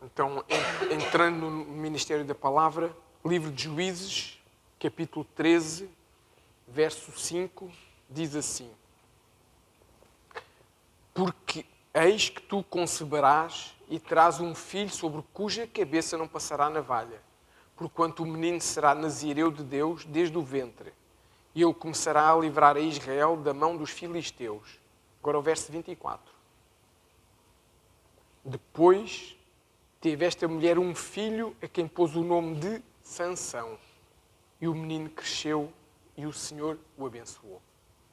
Então, entrando no Ministério da Palavra, livro de Juízes, capítulo 13, verso 5, diz assim: Porque eis que tu conceberás e terás um filho sobre cuja cabeça não passará navalha, porquanto o menino será nazireu de Deus desde o ventre, e ele começará a livrar a Israel da mão dos filisteus. Agora o verso 24. Depois teve esta mulher um filho a quem pôs o nome de Sansão. E o menino cresceu e o Senhor o abençoou.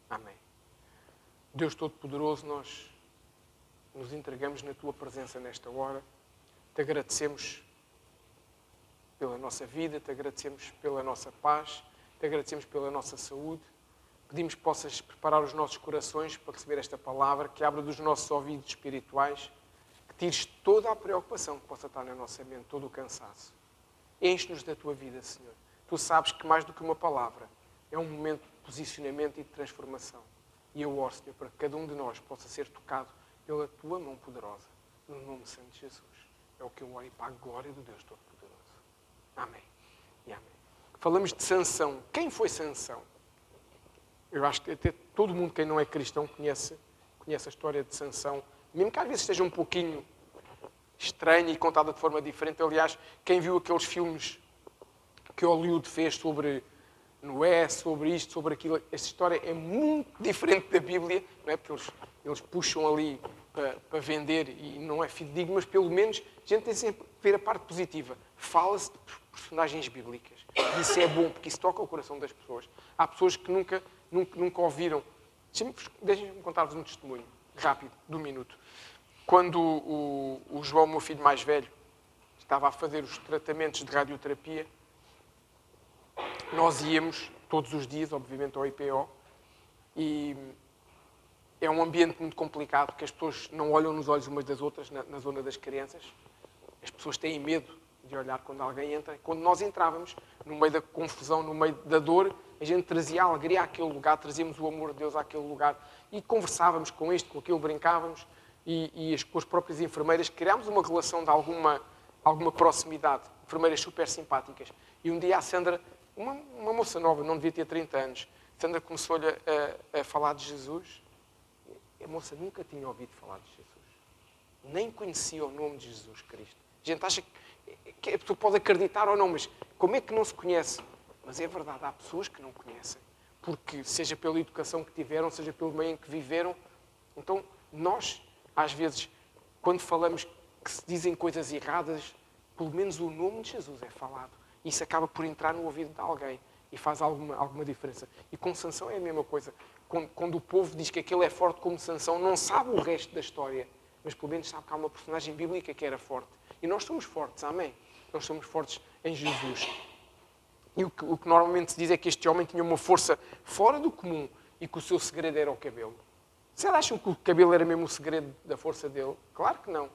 Amém. Deus Todo-Poderoso, nós nos entregamos na Tua presença nesta hora. Te agradecemos pela nossa vida, te agradecemos pela nossa paz, te agradecemos pela nossa saúde. Pedimos que possas preparar os nossos corações para receber esta palavra, que abra dos nossos ouvidos espirituais, que tires toda a preocupação que possa estar na nossa mente, todo o cansaço. Enche-nos da Tua vida, Senhor. Tu sabes que mais do que uma palavra, é um momento de posicionamento e de transformação. E eu oro, Senhor, para que cada um de nós possa ser tocado pela Tua mão poderosa. No nome santo de Jesus. É o que eu oro e para a glória do Deus Todo-Poderoso. Amém. E amém. Falamos de Sansão. Quem foi Sansão? Eu acho que até todo mundo, quem não é cristão, conhece a história de Sansão. Mesmo que às vezes esteja um pouquinho estranha e contada de forma diferente. Aliás, quem viu aqueles filmes que Hollywood fez sobre Noé, sobre isto, sobre aquilo, esta história é muito diferente da Bíblia, não é? Porque eles puxam ali para vender e não é fidedigno, mas pelo menos a gente tem sempre que ver a parte positiva. Fala-se de personagens bíblicas. E isso é bom, porque isso toca o coração das pessoas. Há pessoas que nunca ouviram. Deixem-me contar-vos um testemunho, rápido, de um minuto. Quando o João, meu filho mais velho, estava a fazer os tratamentos de radioterapia, nós íamos todos os dias, obviamente, ao IPO, e é um ambiente muito complicado, porque as pessoas não olham nos olhos umas das outras, na zona das crianças. As pessoas têm medo de olhar quando alguém entra. Quando nós entrávamos, no meio da confusão, no meio da dor, a gente trazia a alegria àquele lugar, trazíamos o amor de Deus àquele lugar, e conversávamos com isto, com aquilo, brincávamos, e com as próprias enfermeiras, criámos uma relação de alguma proximidade, enfermeiras super simpáticas. E um dia a Sandra, uma moça nova, não devia ter 30 anos, Sandra começou-lhe a falar de Jesus. A moça nunca tinha ouvido falar de Jesus. Nem conhecia o nome de Jesus Cristo. A gente acha que a pessoa pode acreditar ou não, mas como é que não se conhece? Mas é verdade, há pessoas que não conhecem. Porque, seja pela educação que tiveram, seja pelo meio em que viveram. Então, nós, às vezes, quando falamos que se dizem coisas erradas, pelo menos o nome de Jesus é falado. Isso acaba por entrar no ouvido de alguém e faz alguma diferença. E com Sansão é a mesma coisa. Quando o povo diz que aquele é forte como Sansão, não sabe o resto da história, mas pelo menos sabe que há uma personagem bíblica que era forte. E nós somos fortes, amém? Nós somos fortes em Jesus. E o que normalmente se diz é que este homem tinha uma força fora do comum e que o seu segredo era o cabelo. Vocês acham que o cabelo era mesmo o segredo da força dele? Claro que não.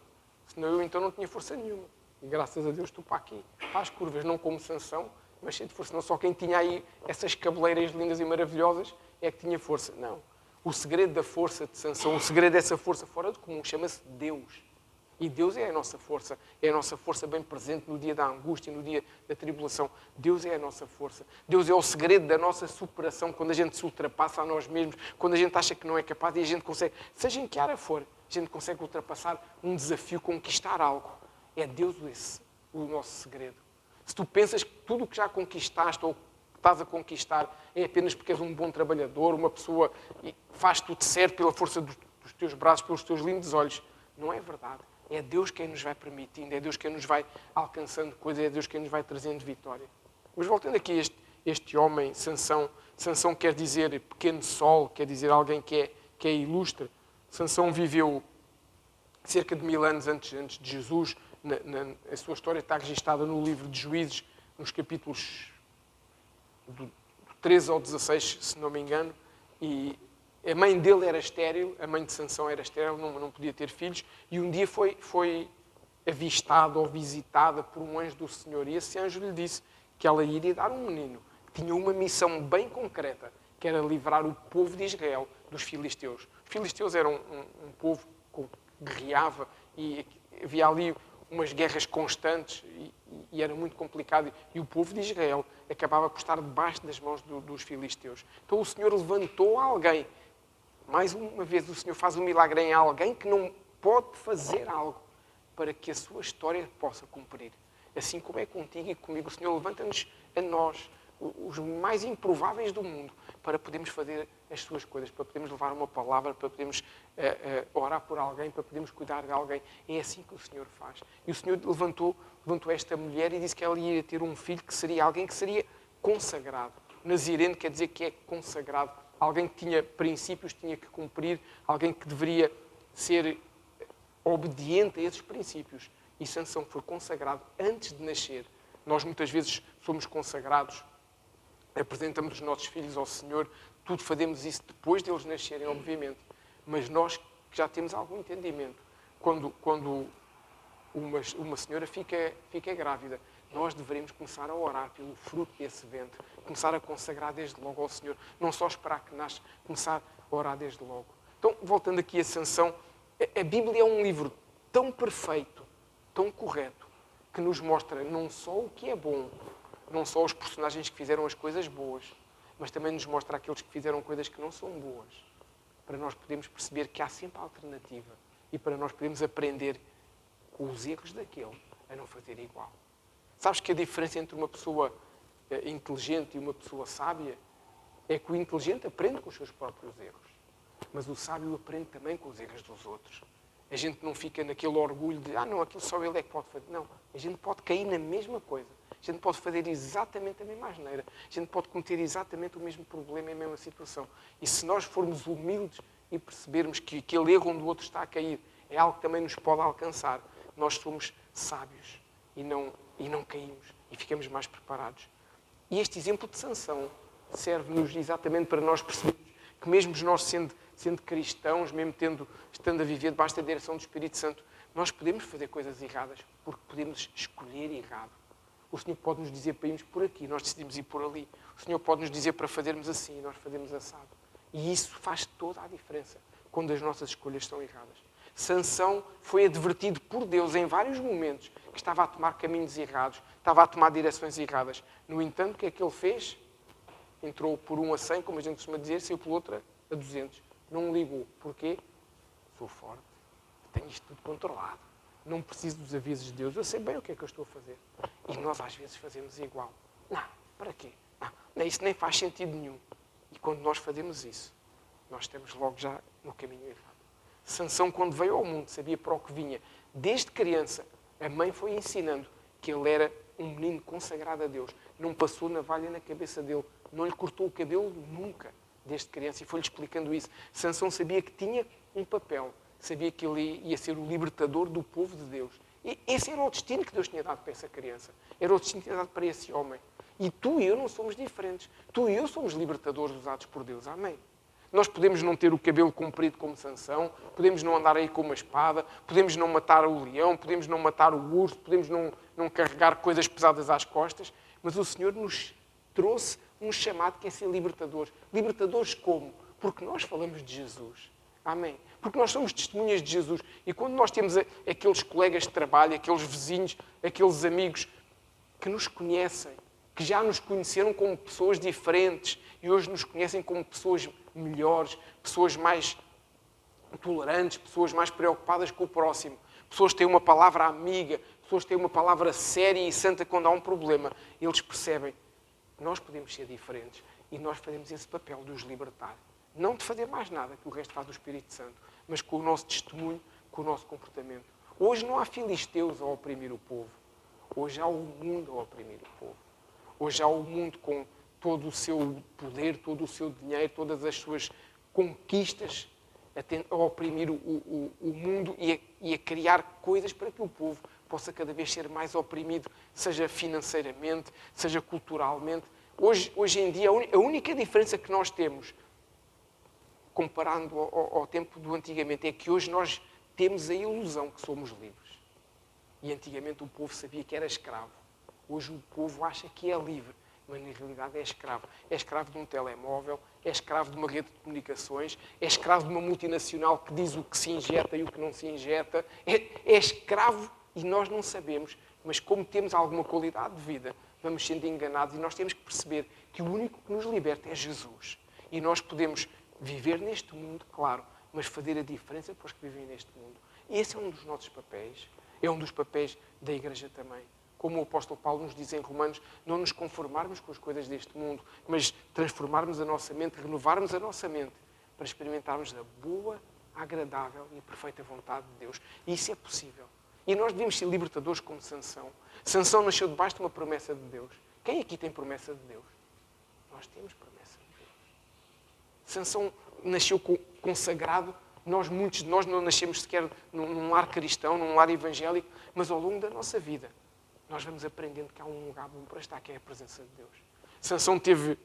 Senão eu então não tinha força nenhuma. E graças a Deus estou para aqui, para as curvas, não como Sansão, mas cheio de força. Não só quem tinha aí essas cabeleiras lindas e maravilhosas é que tinha força. Não. O segredo da força de Sansão, o segredo dessa força fora do comum, chama-se Deus. E Deus é a nossa força bem presente no dia da angústia, no dia da tribulação. Deus é a nossa força. Deus é o segredo da nossa superação, quando a gente se ultrapassa a nós mesmos, quando a gente acha que não é capaz e a gente consegue, seja em que área for, a gente consegue ultrapassar um desafio, conquistar algo. É Deus o nosso segredo. Se tu pensas que tudo o que já conquistaste ou que estás a conquistar é apenas porque és um bom trabalhador, uma pessoa e faz tudo certo pela força dos teus braços, pelos teus lindos olhos, não é verdade. É Deus quem nos vai permitindo, é Deus quem nos vai alcançando coisas, é Deus quem nos vai trazendo vitória. Mas voltando aqui a este homem, Sansão. Sansão quer dizer pequeno sol, quer dizer alguém que é ilustre. Sansão viveu cerca de 1000 anos antes de Jesus. A sua história está registada no livro de Juízes, nos capítulos do 13 ao 16, se não me engano. E a mãe dele era estéril, a mãe de Sansão era estéril, não podia ter filhos, e um dia foi avistada ou visitada por um anjo do Senhor, e esse anjo lhe disse que ela iria dar um menino, que tinha uma missão bem concreta, que era livrar o povo de Israel dos filisteus. Os filisteus eram um povo que guerreava, e havia ali umas guerras constantes e era muito complicado. E o povo de Israel acabava por estar debaixo das mãos dos filisteus. Então o Senhor levantou alguém. Mais uma vez o Senhor faz um milagre em alguém que não pode fazer algo para que a sua história possa cumprir. Assim como é contigo e comigo, o Senhor levanta-nos a nós, os mais improváveis do mundo, para podermos fazer as suas coisas, para podermos levar uma palavra, para podermos orar por alguém, para podermos cuidar de alguém. É assim que o Senhor faz. E o Senhor levantou esta mulher e disse que ela ia ter um filho que seria alguém que seria consagrado. Nazireno quer dizer que é consagrado. Alguém que tinha princípios, tinha que cumprir, alguém que deveria ser obediente a esses princípios. E Sansão foi consagrado antes de nascer. Nós muitas vezes somos consagrados, apresentamos os nossos filhos ao Senhor, tudo fazemos isso depois deles nascerem, obviamente. Mas nós que já temos algum entendimento, quando uma senhora fica grávida, nós deveríamos começar a orar pelo fruto desse ventre, começar a consagrar desde logo ao Senhor, não só esperar que nasça, começar a orar desde logo. Então, voltando aqui a Sansão, a Bíblia é um livro tão perfeito, tão correto, que nos mostra não só o que é bom, não só os personagens que fizeram as coisas boas, mas também nos mostra aqueles que fizeram coisas que não são boas, para nós podermos perceber que há sempre alternativa e para nós podermos aprender com os erros daquele a não fazer igual. Sabes que a diferença entre uma pessoa inteligente e uma pessoa sábia é que o inteligente aprende com os seus próprios erros, mas o sábio aprende também com os erros dos outros. A gente não fica naquele orgulho de não, aquilo só ele é que pode fazer. Não, a gente pode cair na mesma coisa. A gente pode fazer exatamente a mesma asneira. A gente pode cometer exatamente o mesmo problema e a mesma situação. E se nós formos humildes e percebermos que aquele erro onde o outro está a cair é algo que também nos pode alcançar, nós somos sábios e não caímos e ficamos mais preparados. E este exemplo de Sansão serve-nos exatamente para nós percebermos que mesmo nós sendo cristãos, mesmo estando a viver debaixo da direção do Espírito Santo, nós podemos fazer coisas erradas, porque podemos escolher errado. O Senhor pode nos dizer para irmos por aqui, nós decidimos ir por ali. O Senhor pode nos dizer para fazermos assim, nós fazemos assado. E isso faz toda a diferença, quando as nossas escolhas são erradas. Sansão foi advertido por Deus em vários momentos que estava a tomar caminhos errados, estava a tomar direções erradas. No entanto, o que é que ele fez? Entrou por 1 a 100, como a gente costuma dizer, saiu por outra a 200. Não ligou. Porquê? Sou forte. Tenho isto tudo controlado. Não preciso dos avisos de Deus. Eu sei bem o que é que eu estou a fazer. E nós às vezes fazemos igual. Não, para quê? Não, isso nem faz sentido nenhum. E quando nós fazemos isso, nós estamos logo já no caminho errado. Sansão, quando veio ao mundo, sabia para o que vinha. Desde criança, a mãe foi ensinando que ele era um menino consagrado a Deus. Não passou navalha na cabeça dele. Não lhe cortou o cabelo nunca, desde criança. E foi-lhe explicando isso. Sansão sabia que tinha um papel. Sabia que ele ia ser o libertador do povo de Deus. E esse era o destino que Deus tinha dado para essa criança. Era o destino que tinha dado para esse homem. E tu e eu não somos diferentes. Tu e eu somos libertadores usados por Deus. Amém. Nós podemos não ter o cabelo comprido como Sansão, podemos não andar aí com uma espada, podemos não matar o leão, podemos não matar o urso, podemos não carregar coisas pesadas às costas, mas o Senhor nos trouxe um chamado que é ser libertadores. Libertadores como? Porque nós falamos de Jesus. Amém. Porque nós somos testemunhas de Jesus. E quando nós temos aqueles colegas de trabalho, aqueles vizinhos, aqueles amigos que nos conhecem, que já nos conheceram como pessoas diferentes e hoje nos conhecem como pessoas melhores, pessoas mais tolerantes, pessoas mais preocupadas com o próximo, pessoas que têm uma palavra amiga, pessoas que têm uma palavra séria e santa quando há um problema, eles percebem que nós podemos ser diferentes e nós fazemos esse papel de os libertar. Não de fazer mais nada, que o resto faz o Espírito Santo, mas com o nosso testemunho, com o nosso comportamento. Hoje não há filisteus a oprimir o povo. Hoje há o mundo a oprimir o povo. Hoje há o mundo com todo o seu poder, todo o seu dinheiro, todas as suas conquistas a oprimir o mundo e a criar coisas para que o povo possa cada vez ser mais oprimido, seja financeiramente, seja culturalmente. Hoje em dia, a única diferença que nós temos, comparando ao tempo do antigamente, é que hoje nós temos a ilusão que somos livres. E antigamente o povo sabia que era escravo. Hoje o povo acha que é livre, mas na realidade é escravo. É escravo de um telemóvel, é escravo de uma rede de comunicações, é escravo de uma multinacional que diz o que se injeta e o que não se injeta, é escravo E nós não sabemos, mas como temos alguma qualidade de vida, vamos sendo enganados e nós temos que perceber que o único que nos liberta é Jesus. E nós podemos viver neste mundo, claro, mas fazer a diferença para os que vivem neste mundo. E esse é um dos nossos papéis. É um dos papéis da Igreja também. Como o apóstolo Paulo nos diz em Romanos, não nos conformarmos com as coisas deste mundo, mas transformarmos a nossa mente, renovarmos a nossa mente para experimentarmos a boa, agradável e perfeita vontade de Deus. E isso é possível. E nós devemos ser libertadores como Sansão. Sansão nasceu debaixo de uma promessa de Deus. Quem aqui tem promessa de Deus? Nós temos promessa de Deus. Sansão nasceu consagrado. Muitos de nós não nascemos sequer num lar cristão, num lar evangélico, mas ao longo da nossa vida nós vamos aprendendo que há um lugar bom para estar, que é a presença de Deus. Sansão teve,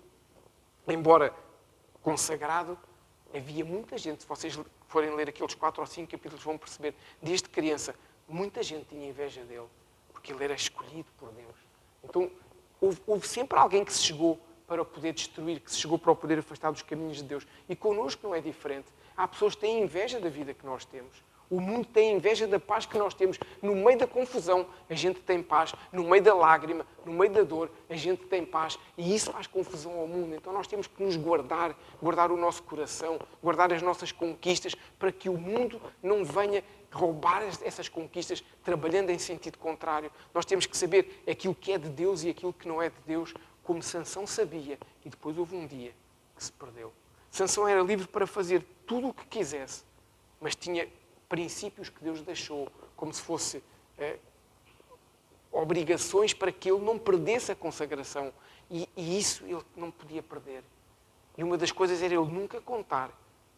embora consagrado, havia muita gente, se vocês forem ler aqueles 4 ou 5 capítulos, vão perceber, desde criança, muita gente tinha inveja dele, porque ele era escolhido por Deus. Então, houve sempre alguém que se chegou para o poder destruir, que se chegou para o poder afastar dos caminhos de Deus. E connosco não é diferente. Há pessoas que têm inveja da vida que nós temos. O mundo tem inveja da paz que nós temos. No meio da confusão, a gente tem paz. No meio da lágrima, no meio da dor, a gente tem paz. E isso faz confusão ao mundo. Então nós temos que nos guardar o nosso coração, guardar as nossas conquistas, para que o mundo não venha roubar essas conquistas, trabalhando em sentido contrário. Nós temos que saber aquilo que é de Deus e aquilo que não é de Deus, como Sansão sabia. E depois houve um dia que se perdeu. Sansão era livre para fazer tudo o que quisesse, mas tinha princípios que Deus deixou, como se fosse obrigações para que ele não perdesse a consagração. E isso ele não podia perder. E uma das coisas era ele nunca contar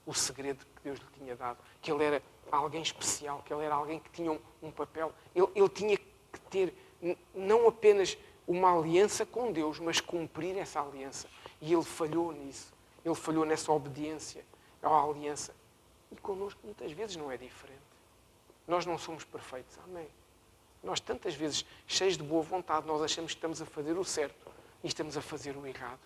o segredo que Deus lhe tinha dado, que ele era alguém especial, que ele era alguém que tinha um papel. Ele tinha que ter não apenas uma aliança com Deus, mas cumprir essa aliança. E ele falhou nisso. Ele falhou nessa obediência à aliança. E connosco muitas vezes não é diferente. Nós não somos perfeitos, amém? Nós tantas vezes, cheios de boa vontade, nós achamos que estamos a fazer o certo e estamos a fazer o errado.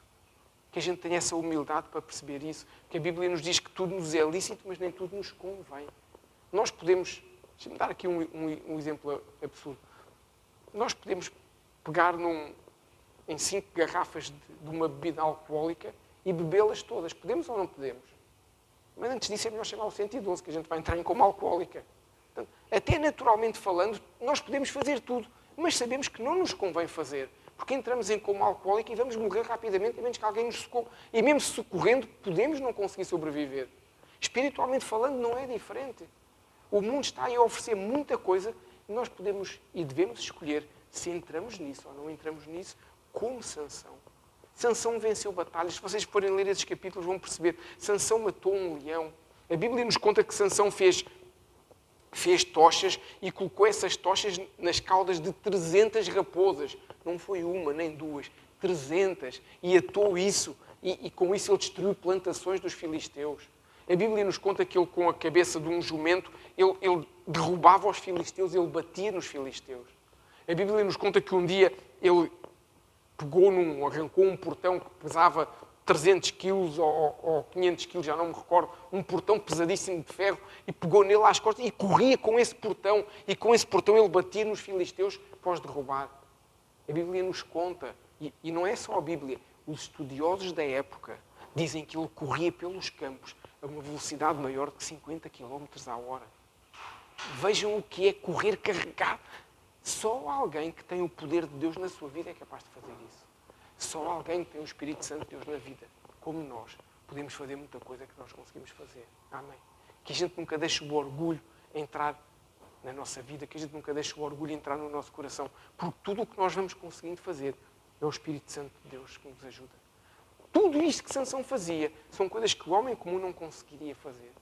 Que a gente tenha essa humildade para perceber isso. Que a Bíblia nos diz que tudo nos é lícito, mas nem tudo nos convém. Nós podemos, deixa-me dar aqui um exemplo absurdo. Nós podemos pegar em 5 garrafas de uma bebida alcoólica e bebê-las todas. Podemos ou não podemos? Mas antes disso é melhor chamar o 112, que a gente vai entrar em coma alcoólica. Portanto, até naturalmente falando, nós podemos fazer tudo, mas sabemos que não nos convém fazer, porque entramos em coma alcoólico e vamos morrer rapidamente, a menos que alguém nos socorra. E mesmo socorrendo, podemos não conseguir sobreviver. Espiritualmente falando, não é diferente. O mundo está aí a oferecer muita coisa e nós podemos e devemos escolher se entramos nisso ou não entramos nisso, como Sansão. Sansão venceu batalhas. Se vocês forem ler esses capítulos, vão perceber. Sansão matou um leão. A Bíblia nos conta que Sansão fez tochas e colocou essas tochas nas caudas de 300 raposas. Não foi uma, nem duas. 300. E atou isso. E com isso ele destruiu plantações dos filisteus. A Bíblia nos conta que ele, com a cabeça de um jumento, ele derrubava os filisteus, ele batia nos filisteus. A Bíblia nos conta que um dia ele arrancou um portão que pesava 300 quilos ou 500 quilos, já não me recordo, um portão pesadíssimo de ferro, e pegou nele às costas e corria com esse portão. E com esse portão ele batia nos filisteus para os derrubar. A Bíblia nos conta, e não é só a Bíblia, os estudiosos da época dizem que ele corria pelos campos a uma velocidade maior de 50 km à hora. Vejam o que é correr carregado. Só alguém que tem o poder de Deus na sua vida é capaz de fazer isso. Só alguém que tem o Espírito Santo de Deus na vida, como nós, podemos fazer muita coisa que nós conseguimos fazer. Amém? Que a gente nunca deixe o orgulho entrar na nossa vida, que a gente nunca deixe o orgulho entrar no nosso coração, porque tudo o que nós vamos conseguindo fazer é o Espírito Santo de Deus que nos ajuda. Tudo isto que Sansão fazia são coisas que o homem comum não conseguiria fazer.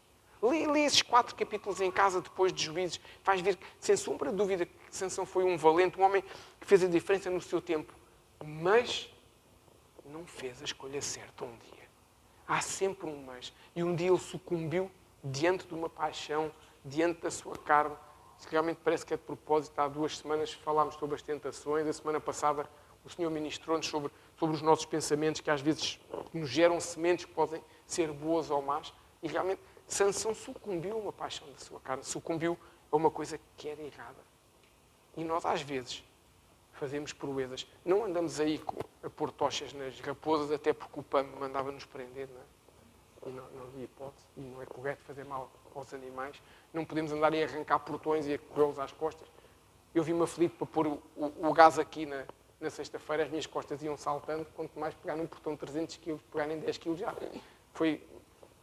Lê esses 4 capítulos em casa depois de Juízes. Vais ver, sem sombra de dúvida, que Sansão foi um valente, um homem que fez a diferença no seu tempo. Mas não fez a escolha certa um dia. Há sempre um mas. E um dia ele sucumbiu diante de uma paixão, diante da sua carne. Realmente parece que é de propósito. Há 2 semanas falámos sobre as tentações. A semana passada o Senhor ministrou-nos sobre os nossos pensamentos, que às vezes nos geram sementes que podem ser boas ou más. E realmente Sansão sucumbiu a uma paixão da sua carne, sucumbiu a uma coisa que era errada. E nós, às vezes, fazemos proezas. Não andamos aí a pôr tochas nas raposas, até porque o PAM mandava-nos prender, não é? E não havia hipótese. E não é correto fazer mal aos animais. Não podemos andar aí a arrancar portões e a corrê-los às costas. Eu vi-me aflito para pôr o gás aqui na sexta-feira, as minhas costas iam saltando, quanto mais pegar num portão de 300 kg, pegar em 10 kg, já foi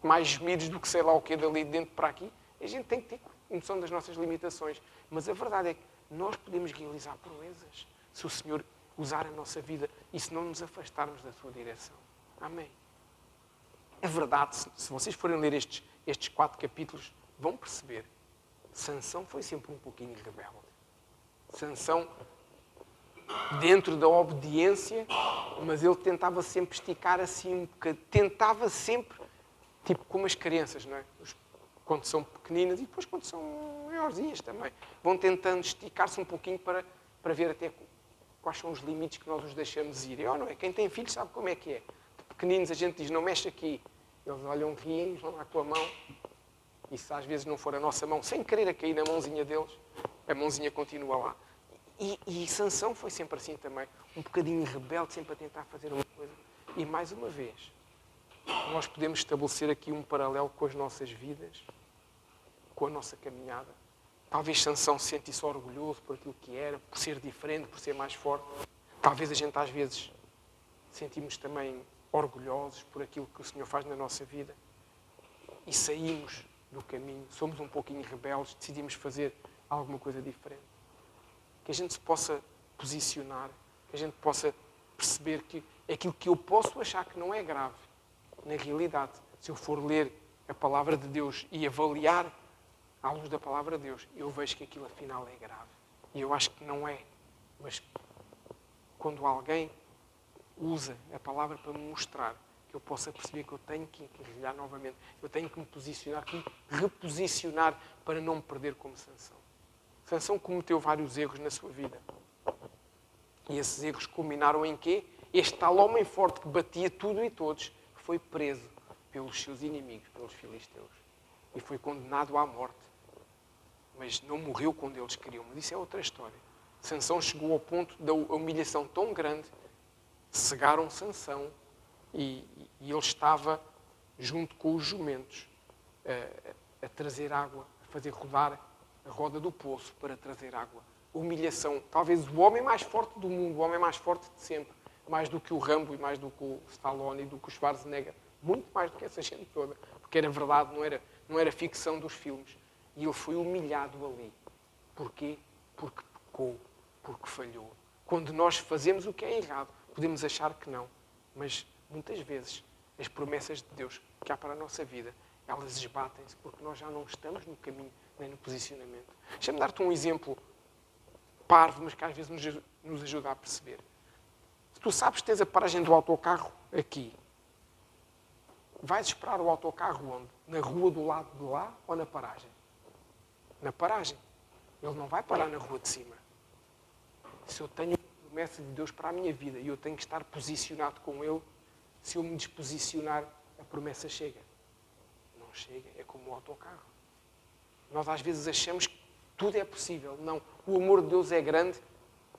mais gemidos do que sei lá o que dali de dentro para aqui. A gente tem que ter noção das nossas limitações. Mas a verdade é que nós podemos realizar proezas se o Senhor usar a nossa vida e se não nos afastarmos da sua direção. Amém. É verdade, se vocês forem ler estes 4 capítulos, vão perceber. Sansão foi sempre um pouquinho rebelde. Sansão, dentro da obediência, mas ele tentava sempre esticar assim um bocadinho. Tentava sempre, tipo como as crianças, não é? Quando são pequeninas e depois quando são maiorzinhas também. Vão tentando esticar-se um pouquinho para ver até quais são os limites que nós os deixamos ir. Não é? Quem tem filhos sabe como é que é. De pequeninos a gente diz, não mexe aqui. Eles olham, riem, vão lá com a mão. E se às vezes não for a nossa mão, sem querer a cair na mãozinha deles, a mãozinha continua lá. E Sansão foi sempre assim também. Um bocadinho rebelde, sempre a tentar fazer uma coisa. E mais uma vez, nós podemos estabelecer aqui um paralelo com as nossas vidas, com a nossa caminhada. Talvez Sansão se sentisse orgulhoso por aquilo que era, por ser diferente, por ser mais forte. Talvez a gente às vezes sentimos também orgulhosos por aquilo que o Senhor faz na nossa vida. E saímos do caminho, somos um pouquinho rebeldes, decidimos fazer alguma coisa diferente. Que a gente se possa posicionar, que a gente possa perceber que aquilo que eu posso achar que não é grave, na realidade, se eu for ler a palavra de Deus e avaliar à luz da palavra de Deus, eu vejo que aquilo afinal é grave. E eu acho que não é. Mas quando alguém usa a palavra para me mostrar que eu possa perceber que eu tenho que encarrilhar novamente, eu tenho que me posicionar, que me reposicionar para não me perder como Sansão. Sansão cometeu vários erros na sua vida. E esses erros culminaram em quê? Este tal homem forte que batia tudo e todos foi preso pelos seus inimigos, pelos filisteus. E foi condenado à morte. Mas não morreu quando eles queriam. Mas isso é outra história. Sansão chegou ao ponto da humilhação tão grande, cegaram Sansão e ele estava junto com os jumentos a trazer água, a fazer rodar a roda do poço para trazer água. Humilhação. Talvez o homem mais forte do mundo, o homem mais forte de sempre. Mais do que o Rambo e mais do que o Stallone e do que o Schwarzenegger. Muito mais do que essa gente toda. Porque era verdade, não era ficção dos filmes. E ele foi humilhado ali. Porquê? Porque pecou, porque falhou. Quando nós fazemos o que é errado, podemos achar que não. Mas, muitas vezes, as promessas de Deus que há para a nossa vida, elas esbatem-se porque nós já não estamos no caminho nem no posicionamento. Deixa-me dar-te um exemplo parvo, mas que às vezes nos ajuda a perceber. Se tu sabes que tens a paragem do autocarro aqui, vais esperar o autocarro onde? Na rua do lado de lá ou na paragem? Na paragem. Ele não vai parar na rua de cima. Se eu tenho a promessa de Deus para a minha vida e eu tenho que estar posicionado com Ele, se eu me disposicionar, a promessa chega. Não chega, é como o autocarro. Nós às vezes achamos que tudo é possível. Não. O amor de Deus é grande?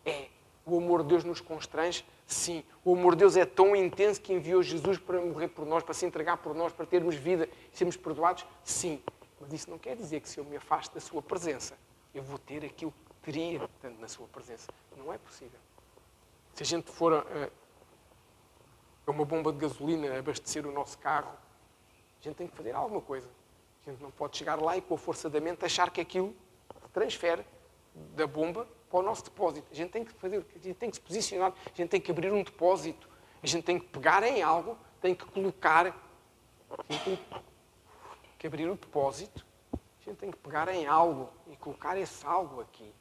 É. O amor de Deus nos constrange? Sim. O amor de Deus é tão intenso que enviou Jesus para morrer por nós, para se entregar por nós, para termos vida e sermos perdoados? Sim. Mas isso não quer dizer que se eu me afasto da sua presença, eu vou ter aquilo que teria tanto na sua presença. Não é possível. Se a gente for a uma bomba de gasolina abastecer o nosso carro, a gente tem que fazer alguma coisa. A gente não pode chegar lá e, com a força da mente, achar que aquilo se transfere da bomba para o nosso depósito. A gente tem que fazer, a gente tem que se posicionar, a gente tem que abrir um depósito, a gente tem que pegar em algo, tem que colocar, a gente tem que abrir o depósito, a gente tem que pegar em algo e colocar esse algo aqui.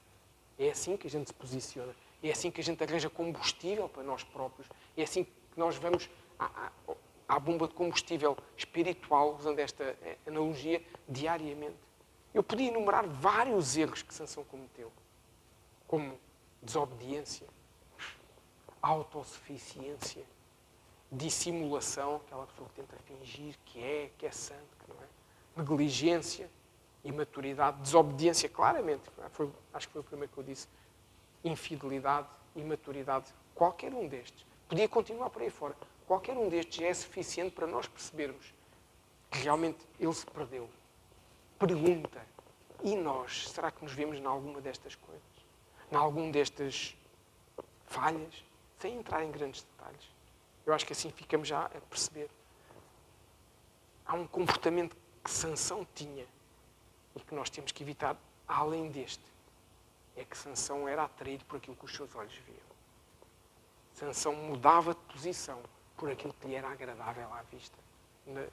É assim que a gente se posiciona. É assim que a gente arranja combustível para nós próprios. É assim que nós vamos à bomba de combustível espiritual, usando esta analogia, diariamente. Eu podia enumerar vários erros que Sansão cometeu, como desobediência, autossuficiência, dissimulação, aquela pessoa que tenta fingir que é santo, que não é, negligência, imaturidade, desobediência, claramente. Acho que foi o primeiro que eu disse. infidelidade, imaturidade, qualquer um destes, podia continuar por aí fora, qualquer um destes já é suficiente para nós percebermos que realmente ele se perdeu. Pergunta, e nós, será que nos vemos em alguma destas coisas? Em algum destas falhas? Sem entrar em grandes detalhes. Eu acho que assim ficamos já a perceber. Há um comportamento que Sansão tinha e que nós temos que evitar além deste. É que Sansão era atraído por aquilo que os seus olhos viam. Sansão mudava de posição por aquilo que lhe era agradável à vista.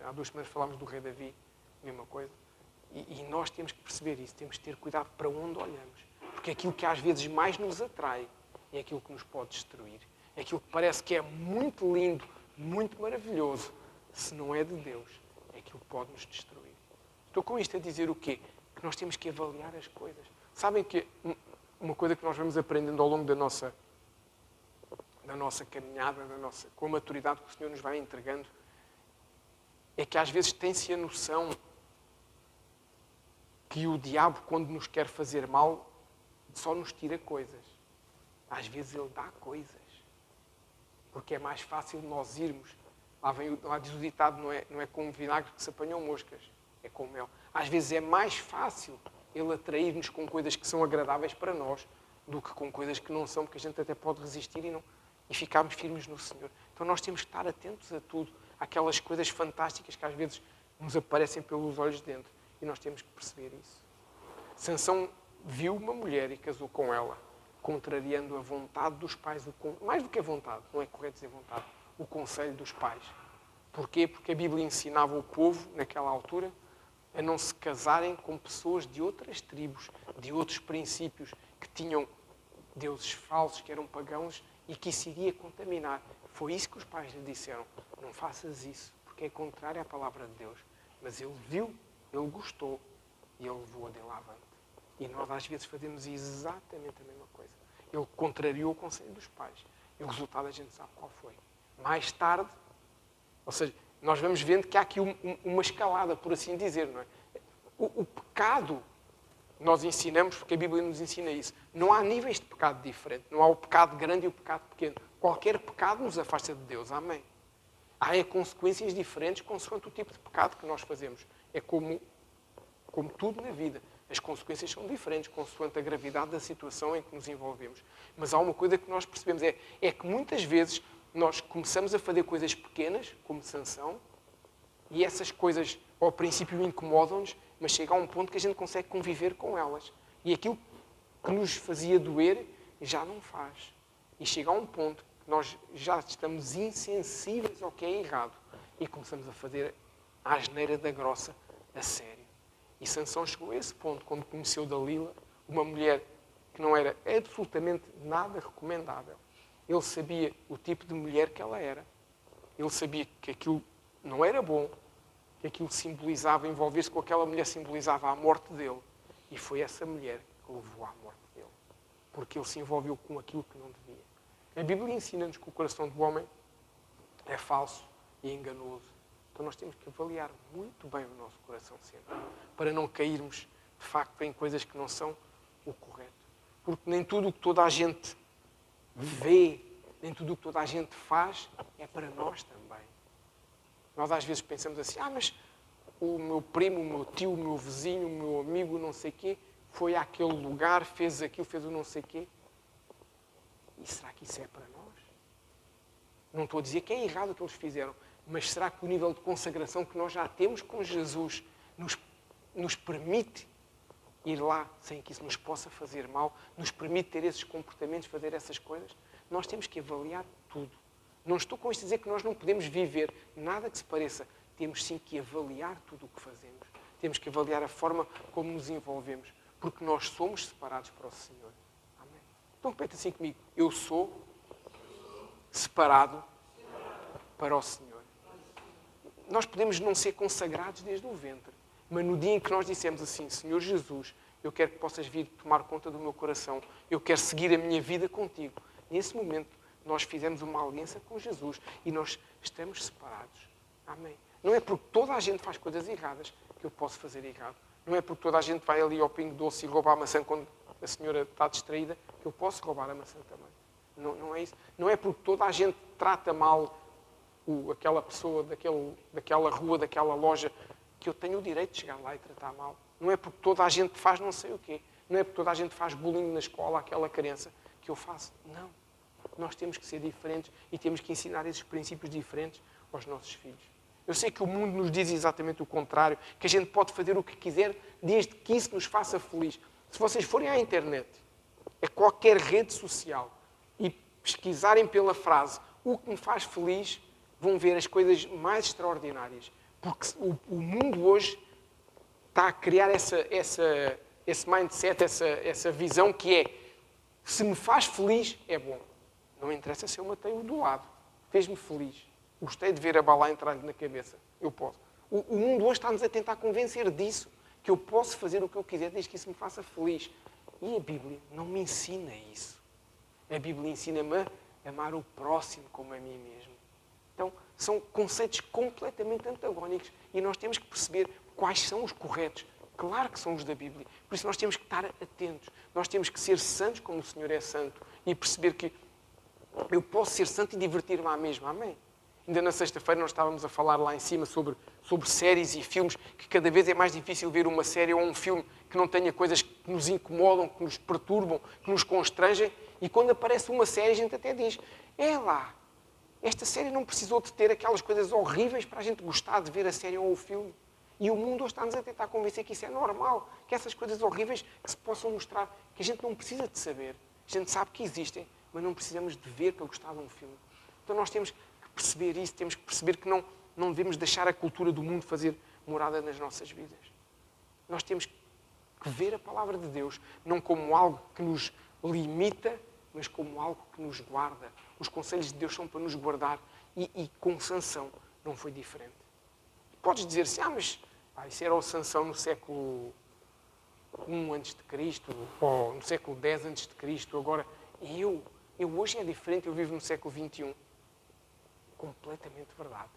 Há 2 semanas falámos do rei Davi, mesma coisa. E nós temos que perceber isso, temos que ter cuidado para onde olhamos. Porque aquilo que às vezes mais nos atrai é aquilo que nos pode destruir. É aquilo que parece que é muito lindo, muito maravilhoso. Se não é de Deus, é aquilo que pode nos destruir. Estou com isto a dizer o quê? Que nós temos que avaliar as coisas. Sabem que uma coisa que nós vamos aprendendo ao longo da nossa caminhada, com a maturidade que o Senhor nos vai entregando, é que às vezes tem-se a noção que o diabo, quando nos quer fazer mal, só nos tira coisas. Às vezes ele dá coisas. Porque é mais fácil nós irmos. Lá diz o ditado, não é com vinagre que se apanham moscas, é com mel. Às vezes é mais fácil ele atrair-nos com coisas que são agradáveis para nós do que com coisas que não são, porque a gente até pode resistir e ficarmos firmes no Senhor. Então nós temos que estar atentos a tudo, àquelas coisas fantásticas que às vezes nos aparecem pelos olhos de dentro. E nós temos que perceber isso. Sansão viu uma mulher e casou com ela, contrariando a vontade dos pais, mais do que a vontade, não é correto dizer vontade, o conselho dos pais. Porquê? Porque a Bíblia ensinava o povo, naquela altura, a não se casarem com pessoas de outras tribos, de outros princípios, que tinham deuses falsos, que eram pagãos, e que isso iria contaminar. Foi isso que os pais lhe disseram. Não faças isso, porque é contrário à palavra de Deus. Mas ele viu, ele gostou, e ele levou-a dele avante. E nós às vezes fazemos exatamente a mesma coisa. Ele contrariou o conselho dos pais. E o resultado a gente sabe qual foi. Mais tarde, ou seja, nós vamos vendo que há aqui uma escalada, por assim dizer, não é? O pecado, nós ensinamos, porque a Bíblia nos ensina isso. Não há níveis de pecado diferentes. Não há o pecado grande e o pecado pequeno. Qualquer pecado nos afasta de Deus. Amém. Há consequências diferentes consoante o tipo de pecado que nós fazemos. É como tudo na vida. As consequências são diferentes consoante a gravidade da situação em que nos envolvemos. Mas há uma coisa que nós percebemos, é que muitas vezes nós começamos a fazer coisas pequenas, como Sansão, e essas coisas ao princípio incomodam-nos, mas chega a um ponto que a gente consegue conviver com elas. E aquilo que nos fazia doer já não faz. E chega a um ponto que nós já estamos insensíveis ao que é errado e começamos a fazer a asneira da grossa a sério. E Sansão chegou a esse ponto quando conheceu Dalila, uma mulher que não era absolutamente nada recomendável. Ele sabia o tipo de mulher que ela era. Ele sabia que aquilo não era bom, que aquilo simbolizava, envolver-se com aquela mulher simbolizava a morte dele. E foi essa mulher que o levou à morte dele. Porque ele se envolveu com aquilo que não devia. A Bíblia ensina-nos que o coração do homem é falso e enganoso. Então nós temos que avaliar muito bem o nosso coração sempre, para não cairmos, de facto, em coisas que não são o correto. Porque nem tudo o que toda a gente vê, nem tudo o que toda a gente faz, é para nós também. Nós às vezes pensamos assim, mas o meu primo, o meu tio, o meu vizinho, o meu amigo, não sei quê, foi àquele lugar, fez aquilo, fez o não sei quê. E será que isso é para nós? Não estou a dizer que é errado o que eles fizeram, mas será que o nível de consagração que nós já temos com Jesus nos permite ir lá sem que isso nos possa fazer mal, nos permite ter esses comportamentos, fazer essas coisas? Nós temos que avaliar tudo. Não estou com isto a dizer que nós não podemos viver nada que se pareça. Temos sim que avaliar tudo o que fazemos. Temos que avaliar a forma como nos envolvemos, porque nós somos separados para o Senhor. Amém? Então repete assim comigo. Eu sou separado para o Senhor. Nós podemos não ser consagrados desde o ventre, mas no dia em que nós dissemos assim, Senhor Jesus, eu quero que possas vir tomar conta do meu coração, eu quero seguir a minha vida contigo. Nesse momento, nós fizemos uma aliança com Jesus e nós estamos separados. Amém. Não é porque toda a gente faz coisas erradas que eu posso fazer errado. Não é porque toda a gente vai ali ao Pingo Doce e rouba a maçã quando a senhora está distraída, que eu posso roubar a maçã também. Não é isso. Não é porque toda a gente trata mal aquela pessoa daquela rua, daquela loja, que eu tenho o direito de chegar lá e tratar mal. Não é porque toda a gente faz não sei o quê. Não é porque toda a gente faz bullying na escola àquela criança que eu faço. Não. Nós temos que ser diferentes e temos que ensinar esses princípios diferentes aos nossos filhos. Eu sei que o mundo nos diz exatamente o contrário, que a gente pode fazer o que quiser desde que isso nos faça feliz. Se vocês forem à internet, a qualquer rede social e pesquisarem pela frase "o que me faz feliz", vão ver as coisas mais extraordinárias. Porque o mundo hoje está a criar esse mindset, essa visão que é: se me faz feliz, é bom. Não interessa se eu matei-o do lado. Fez-me feliz. Gostei de ver a bala entrar-lhe na cabeça. Eu posso. O mundo hoje está-nos a tentar convencer disso. Que eu posso fazer o que eu quiser desde que isso me faça feliz. E a Bíblia não me ensina isso. A Bíblia ensina-me a amar o próximo como a mim mesmo. Então, são conceitos completamente antagónicos. E nós temos que perceber quais são os corretos. Claro que são os da Bíblia. Por isso nós temos que estar atentos. Nós temos que ser santos como o Senhor é santo. E perceber que eu posso ser santo e divertir-me à mesma. Amém? Ainda na sexta-feira nós estávamos a falar lá em cima sobre séries e filmes, que cada vez é mais difícil ver uma série ou um filme que não tenha coisas que nos incomodam, que nos perturbam, que nos constrangem. E quando aparece uma série, a gente até diz: é lá, esta série não precisou de ter aquelas coisas horríveis para a gente gostar de ver a série ou o filme. E o mundo hoje está-nos a tentar convencer que isso é normal, que essas coisas horríveis que se possam mostrar, que a gente não precisa de saber. A gente sabe que existem, mas não precisamos de ver para gostar de um filme. Então nós temos que perceber isso, temos que perceber que não devemos deixar a cultura do mundo fazer morada nas nossas vidas. Nós temos que ver a palavra de Deus não como algo que nos limita, mas como algo que nos guarda. Os conselhos de Deus são para nos guardar e com Sansão não foi diferente. Podes dizer assim: mas isso era o Sansão no século I a.C. ou no século X a.C. Agora, eu hoje é diferente, eu vivo no século XXI. Completamente verdade.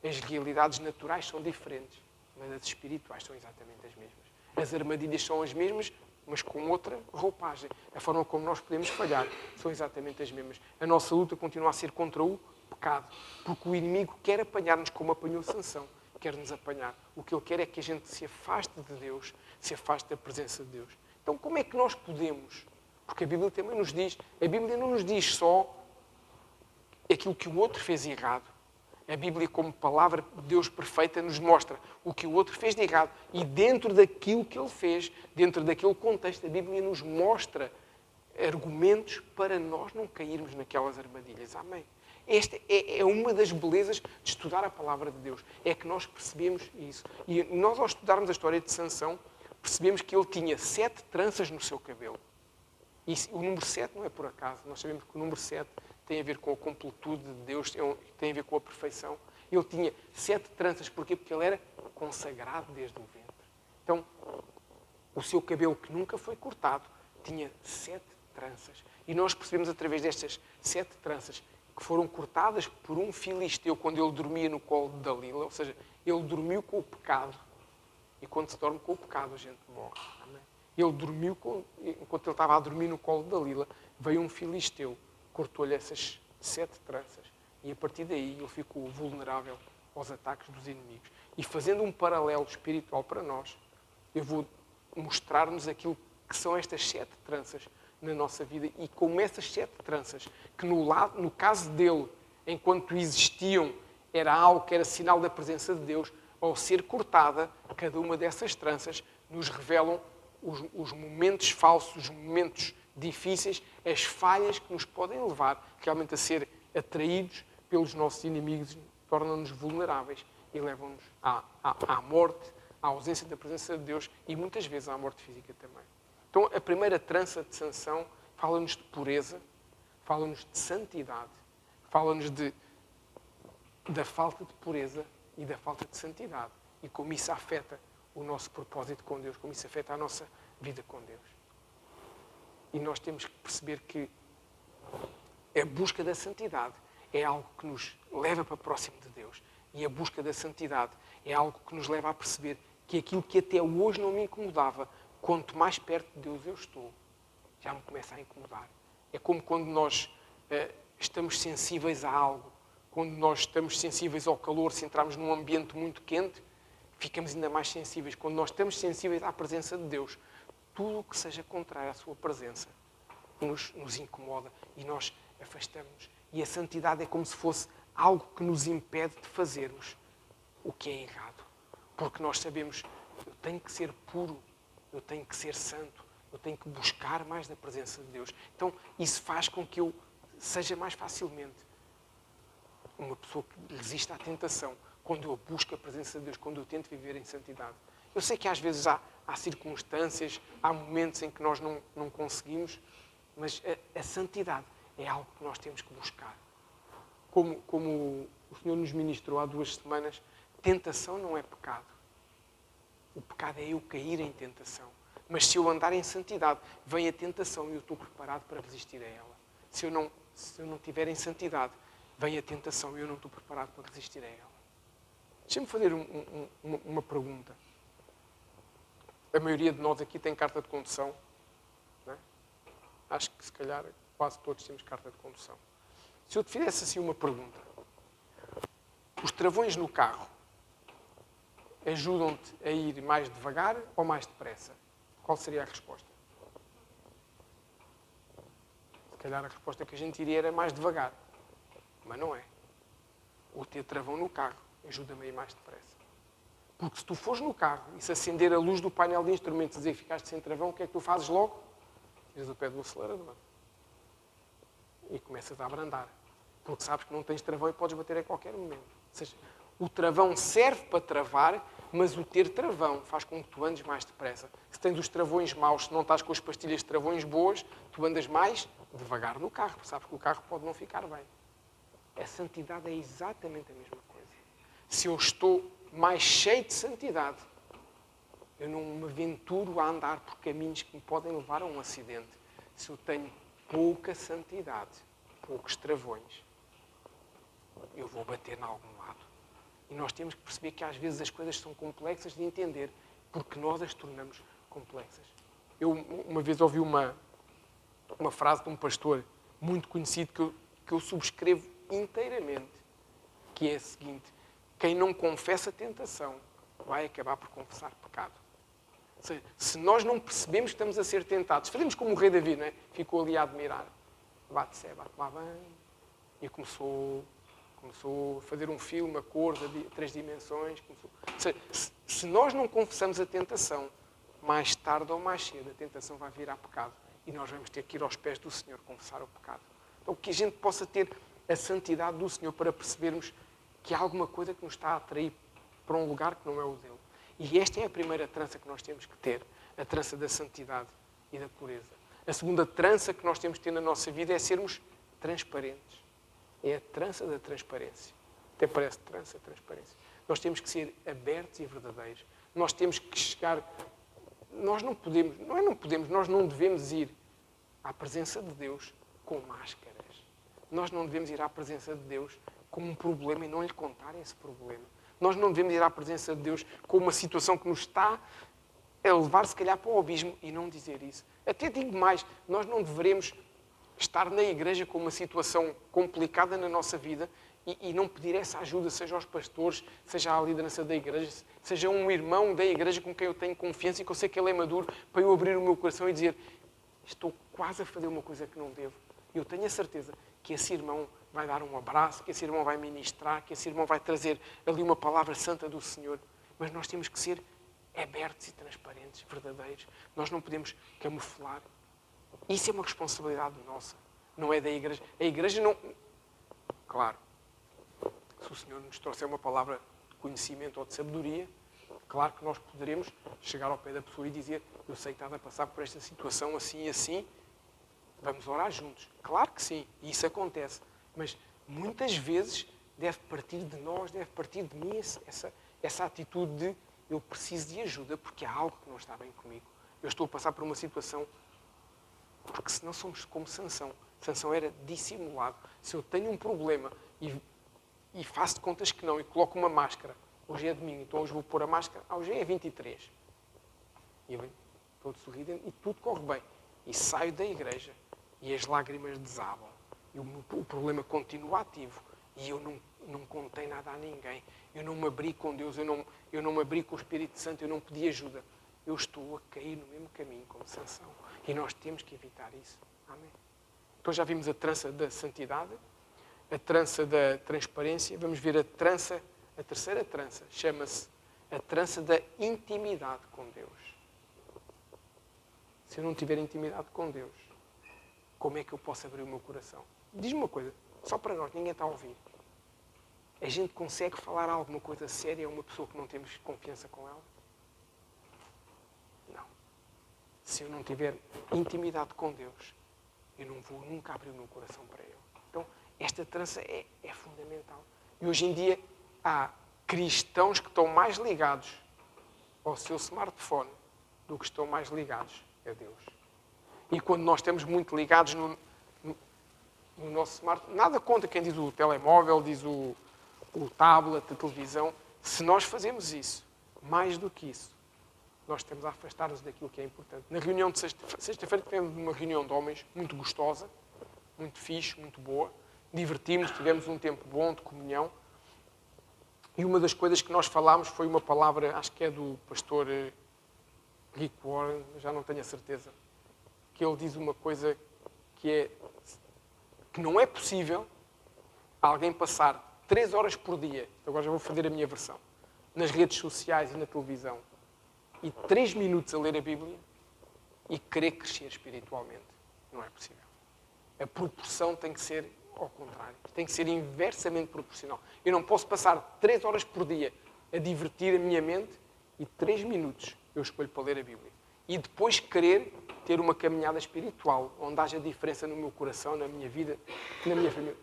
As realidades naturais são diferentes, mas as espirituais são exatamente as mesmas. As armadilhas são as mesmas, mas com outra roupagem. A forma como nós podemos falhar são exatamente as mesmas. A nossa luta continua a ser contra o pecado, porque o inimigo quer apanhar-nos como apanhou Sansão, quer nos apanhar. O que ele quer é que a gente se afaste de Deus, se afaste da presença de Deus. Então, como é que nós podemos? Porque a Bíblia também nos diz, a Bíblia não nos diz só aquilo que o outro fez errado. A Bíblia, como palavra de Deus perfeita, nos mostra o que o outro fez de errado. E dentro daquilo que ele fez, dentro daquele contexto, a Bíblia nos mostra argumentos para nós não cairmos naquelas armadilhas. Amém? Esta é uma das belezas de estudar a palavra de Deus. É que nós percebemos isso. E nós, ao estudarmos a história de Sansão, percebemos que ele tinha 7 tranças no seu cabelo. E o número 7 não é por acaso. Nós sabemos que o número 7 tem a ver com a completude de Deus, tem a ver com a perfeição. Ele tinha 7 tranças. Porquê? Porque ele era consagrado desde o ventre. Então, o seu cabelo, que nunca foi cortado, tinha 7 tranças. E nós percebemos através destas 7 tranças que foram cortadas por um filisteu quando ele dormia no colo de Dalila. Ou seja, ele dormiu com o pecado. E quando se dorme com o pecado, a gente morre. Amém? Ele dormiu, enquanto ele estava a dormir no colo de Dalila, veio um filisteu, cortou-lhe essas 7 tranças. E a partir daí ele ficou vulnerável aos ataques dos inimigos. E fazendo um paralelo espiritual para nós, eu vou mostrar-nos aquilo que são estas 7 tranças na nossa vida e como essas 7 tranças, que no caso dele, enquanto existiam, era algo que era sinal da presença de Deus, ao ser cortada, cada uma dessas tranças nos revelam os momentos falsos, os momentos difíceis, as falhas que nos podem levar realmente a ser atraídos pelos nossos inimigos, tornam-nos vulneráveis e levam-nos à morte, à ausência da presença de Deus e muitas vezes à morte física também. Então, a primeira trança de Sansão fala-nos de pureza, fala-nos de santidade, fala-nos da falta de pureza e da falta de santidade e como isso afeta o nosso propósito com Deus, como isso afeta a nossa vida com Deus. E nós temos que perceber que a busca da santidade é algo que nos leva para próximo de Deus. E a busca da santidade é algo que nos leva a perceber que aquilo que até hoje não me incomodava, quanto mais perto de Deus eu estou, já me começa a incomodar. É como quando nós estamos sensíveis a algo. Quando nós estamos sensíveis ao calor, se entrarmos num ambiente muito quente, ficamos ainda mais sensíveis. Quando nós estamos sensíveis à presença de Deus, tudo o que seja contrário à sua presença nos incomoda e nós afastamos. E a santidade é como se fosse algo que nos impede de fazermos o que é errado. Porque nós sabemos, eu tenho que ser puro, eu tenho que ser santo, eu tenho que buscar mais da presença de Deus. Então, isso faz com que eu seja mais facilmente uma pessoa que resiste à tentação, quando eu busco a presença de Deus, quando eu tento viver em santidade. Eu sei que às vezes há circunstâncias, há momentos em que nós não conseguimos, mas a santidade é algo que nós temos que buscar. Como o Senhor nos ministrou há 2 semanas, tentação não é pecado. O pecado é eu cair em tentação. Mas se eu andar em santidade, vem a tentação e eu estou preparado para resistir a ela. Se eu não estiver em santidade, vem a tentação e eu não estou preparado para resistir a ela. Deixa-me fazer uma pergunta. A maioria de nós aqui tem carta de condução. Não é? Acho que se calhar quase todos temos carta de condução. Se eu te fizesse assim uma pergunta. Os travões no carro ajudam-te a ir mais devagar ou mais depressa? Qual seria a resposta? Se calhar a resposta que a gente iria era mais devagar. Mas não é. O ter travão no carro ajuda-me a ir mais depressa. Porque se tu fores no carro e se acender a luz do painel de instrumentos e dizer que ficaste sem travão, o que é que tu fazes logo? Tiras o pé do acelerador. E começas a abrandar. Porque sabes que não tens travão e podes bater a qualquer momento. Ou seja, o travão serve para travar, mas o ter travão faz com que tu andes mais depressa. Se tens os travões maus, se não estás com as pastilhas de travões boas, tu andas mais devagar no carro. Sabes que o carro pode não ficar bem. A santidade é exatamente a mesma coisa. Se eu estou mais cheio de santidade, eu não me aventuro a andar por caminhos que me podem levar a um acidente. Se eu tenho pouca santidade, poucos travões, eu vou bater em algum lado. E nós temos que perceber que às vezes as coisas são complexas de entender, porque nós as tornamos complexas. Eu uma vez ouvi uma frase de um pastor muito conhecido que eu subscrevo inteiramente, que é a seguinte: quem não confessa tentação vai acabar por confessar pecado. Ou seja, se nós não percebemos que estamos a ser tentados, fazemos como o rei Davi, não é? Ficou ali a admirar. Bate-se, bate lá bem. E começou a fazer um filme, a cor de 3 dimensões. Ou seja, se nós não confessamos a tentação, mais tarde ou mais cedo a tentação vai virar pecado. E nós vamos ter que ir aos pés do Senhor confessar o pecado. Então que a gente possa ter a santidade do Senhor para percebermos que há alguma coisa que nos está a atrair para um lugar que não é o dele. E esta é a primeira trança que nós temos que ter, a trança da santidade e da pureza. A segunda trança que nós temos que ter na nossa vida é sermos transparentes. É a trança da transparência. Até parece trança, transparência. Nós temos que ser abertos e verdadeiros. Nós temos que chegar... Nós não podemos, nós não devemos ir à presença de Deus com máscaras. Nós não devemos ir à presença de Deus com um problema e não lhe contar esse problema. Nós não devemos ir à presença de Deus com uma situação que nos está a levar, se calhar, para o abismo e não dizer isso. Até digo mais, nós não deveremos estar na igreja com uma situação complicada na nossa vida e não pedir essa ajuda, seja aos pastores, seja à liderança da igreja, seja um irmão da igreja com quem eu tenho confiança e que eu sei que ele é maduro, para eu abrir o meu coração e dizer: estou quase a fazer uma coisa que não devo. E eu tenho a certeza que esse irmão vai dar um abraço, que esse irmão vai ministrar, que esse irmão vai trazer ali uma palavra santa do Senhor. Mas nós temos que ser abertos e transparentes, verdadeiros. Nós não podemos camuflar. Isso é uma responsabilidade nossa, não é da igreja. A igreja não... Claro, se o Senhor nos trouxer uma palavra de conhecimento ou de sabedoria, claro que nós poderemos chegar ao pé da pessoa e dizer: eu sei que estás a passar por esta situação assim e assim, vamos orar juntos. Claro que sim, e isso acontece. Mas muitas vezes deve partir de nós, deve partir de mim essa atitude de: eu preciso de ajuda porque há algo que não está bem comigo. Eu estou a passar por uma situação... Porque senão somos como Sansão. Sansão era dissimulado. Se eu tenho um problema e faço de contas que não e coloco uma máscara, hoje é domingo, então hoje vou pôr a máscara, hoje é 23. E eu venho todo sorridente e tudo corre bem. e saio da igreja e as lágrimas desabam. E o problema continua ativo e eu não contei nada a ninguém. Eu não me abri com Deus, eu não me abri com o Espírito Santo, eu não pedi ajuda. Eu estou a cair no mesmo caminho como Sansão. E nós temos que evitar isso. Amém? Então já vimos a trança da santidade, a trança da transparência. Vamos ver a terceira trança. Chama-se a trança da intimidade com Deus. Se eu não tiver intimidade com Deus, como é que eu posso abrir o meu coração? Diz-me uma coisa, só para nós, ninguém está a ouvir. A gente consegue falar alguma coisa séria a uma pessoa que não temos confiança com ela? Não. Se eu não tiver intimidade com Deus, eu não vou nunca abrir o meu coração para Ele. Então, esta trança é fundamental. E hoje em dia, há cristãos que estão mais ligados ao seu smartphone do que estão mais ligados a Deus. E quando nós estamos muito ligados no nosso smartphone, nada contra quem diz o telemóvel, diz o tablet, a televisão. Se nós fazemos isso, mais do que isso, nós estamos a afastar-nos daquilo que é importante. Na reunião de sexta-feira tivemos uma reunião de homens muito gostosa, muito fixe, muito boa. Divertimos, tivemos um tempo bom de comunhão. E uma das coisas que nós falámos foi uma palavra, acho que é do pastor Rick Warren, já não tenho a certeza, que ele diz uma coisa que não é possível alguém passar 3 horas por dia, agora já vou fazer a minha versão, nas redes sociais e na televisão, e 3 minutos a ler a Bíblia e querer crescer espiritualmente. Não é possível. A proporção tem que ser ao contrário. Tem que ser inversamente proporcional. Eu não posso passar 3 horas por dia a divertir a minha mente e 3 minutos eu escolho para ler a Bíblia. E depois querer ter uma caminhada espiritual, onde haja diferença no meu coração, na minha vida, na minha família.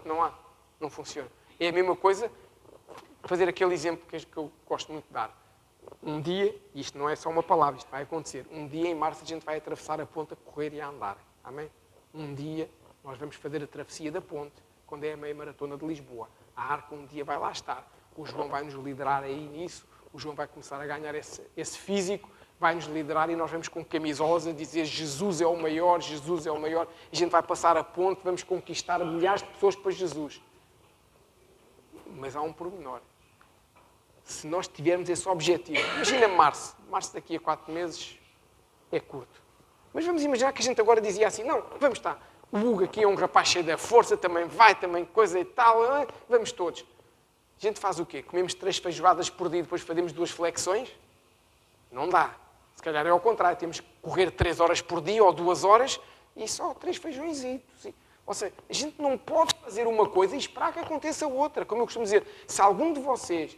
Não há. Não funciona. É a mesma coisa, fazer aquele exemplo que eu gosto muito de dar. Um dia, isto não é só uma palavra, isto vai acontecer. Um dia em março a gente vai atravessar a ponte a correr e a andar. Amém? Um dia nós vamos fazer a travessia da ponte, quando é a meia maratona de Lisboa. A Arca um dia vai lá estar. O João vai nos liderar aí nisso. O João vai começar a ganhar esse físico, vai nos liderar e nós vamos com camisolas a dizer Jesus é o maior, Jesus é o maior. E a gente vai passar a ponte, vamos conquistar milhares de pessoas para Jesus. Mas há um pormenor. Se nós tivermos esse objetivo, imagina março daqui a 4 meses é curto. Mas vamos imaginar que a gente agora dizia assim, não, vamos estar. O Hugo aqui é um rapaz cheio da força, também vai, também coisa e tal, vamos todos. A gente faz o quê? Comemos 3 feijoadas por dia e depois fazemos 2 flexões? Não dá. Se calhar é ao contrário, temos que correr 3 horas por dia ou 2 horas e só 3 feijõezitos. Ou seja, a gente não pode fazer uma coisa e esperar que aconteça outra. Como eu costumo dizer, se algum de vocês,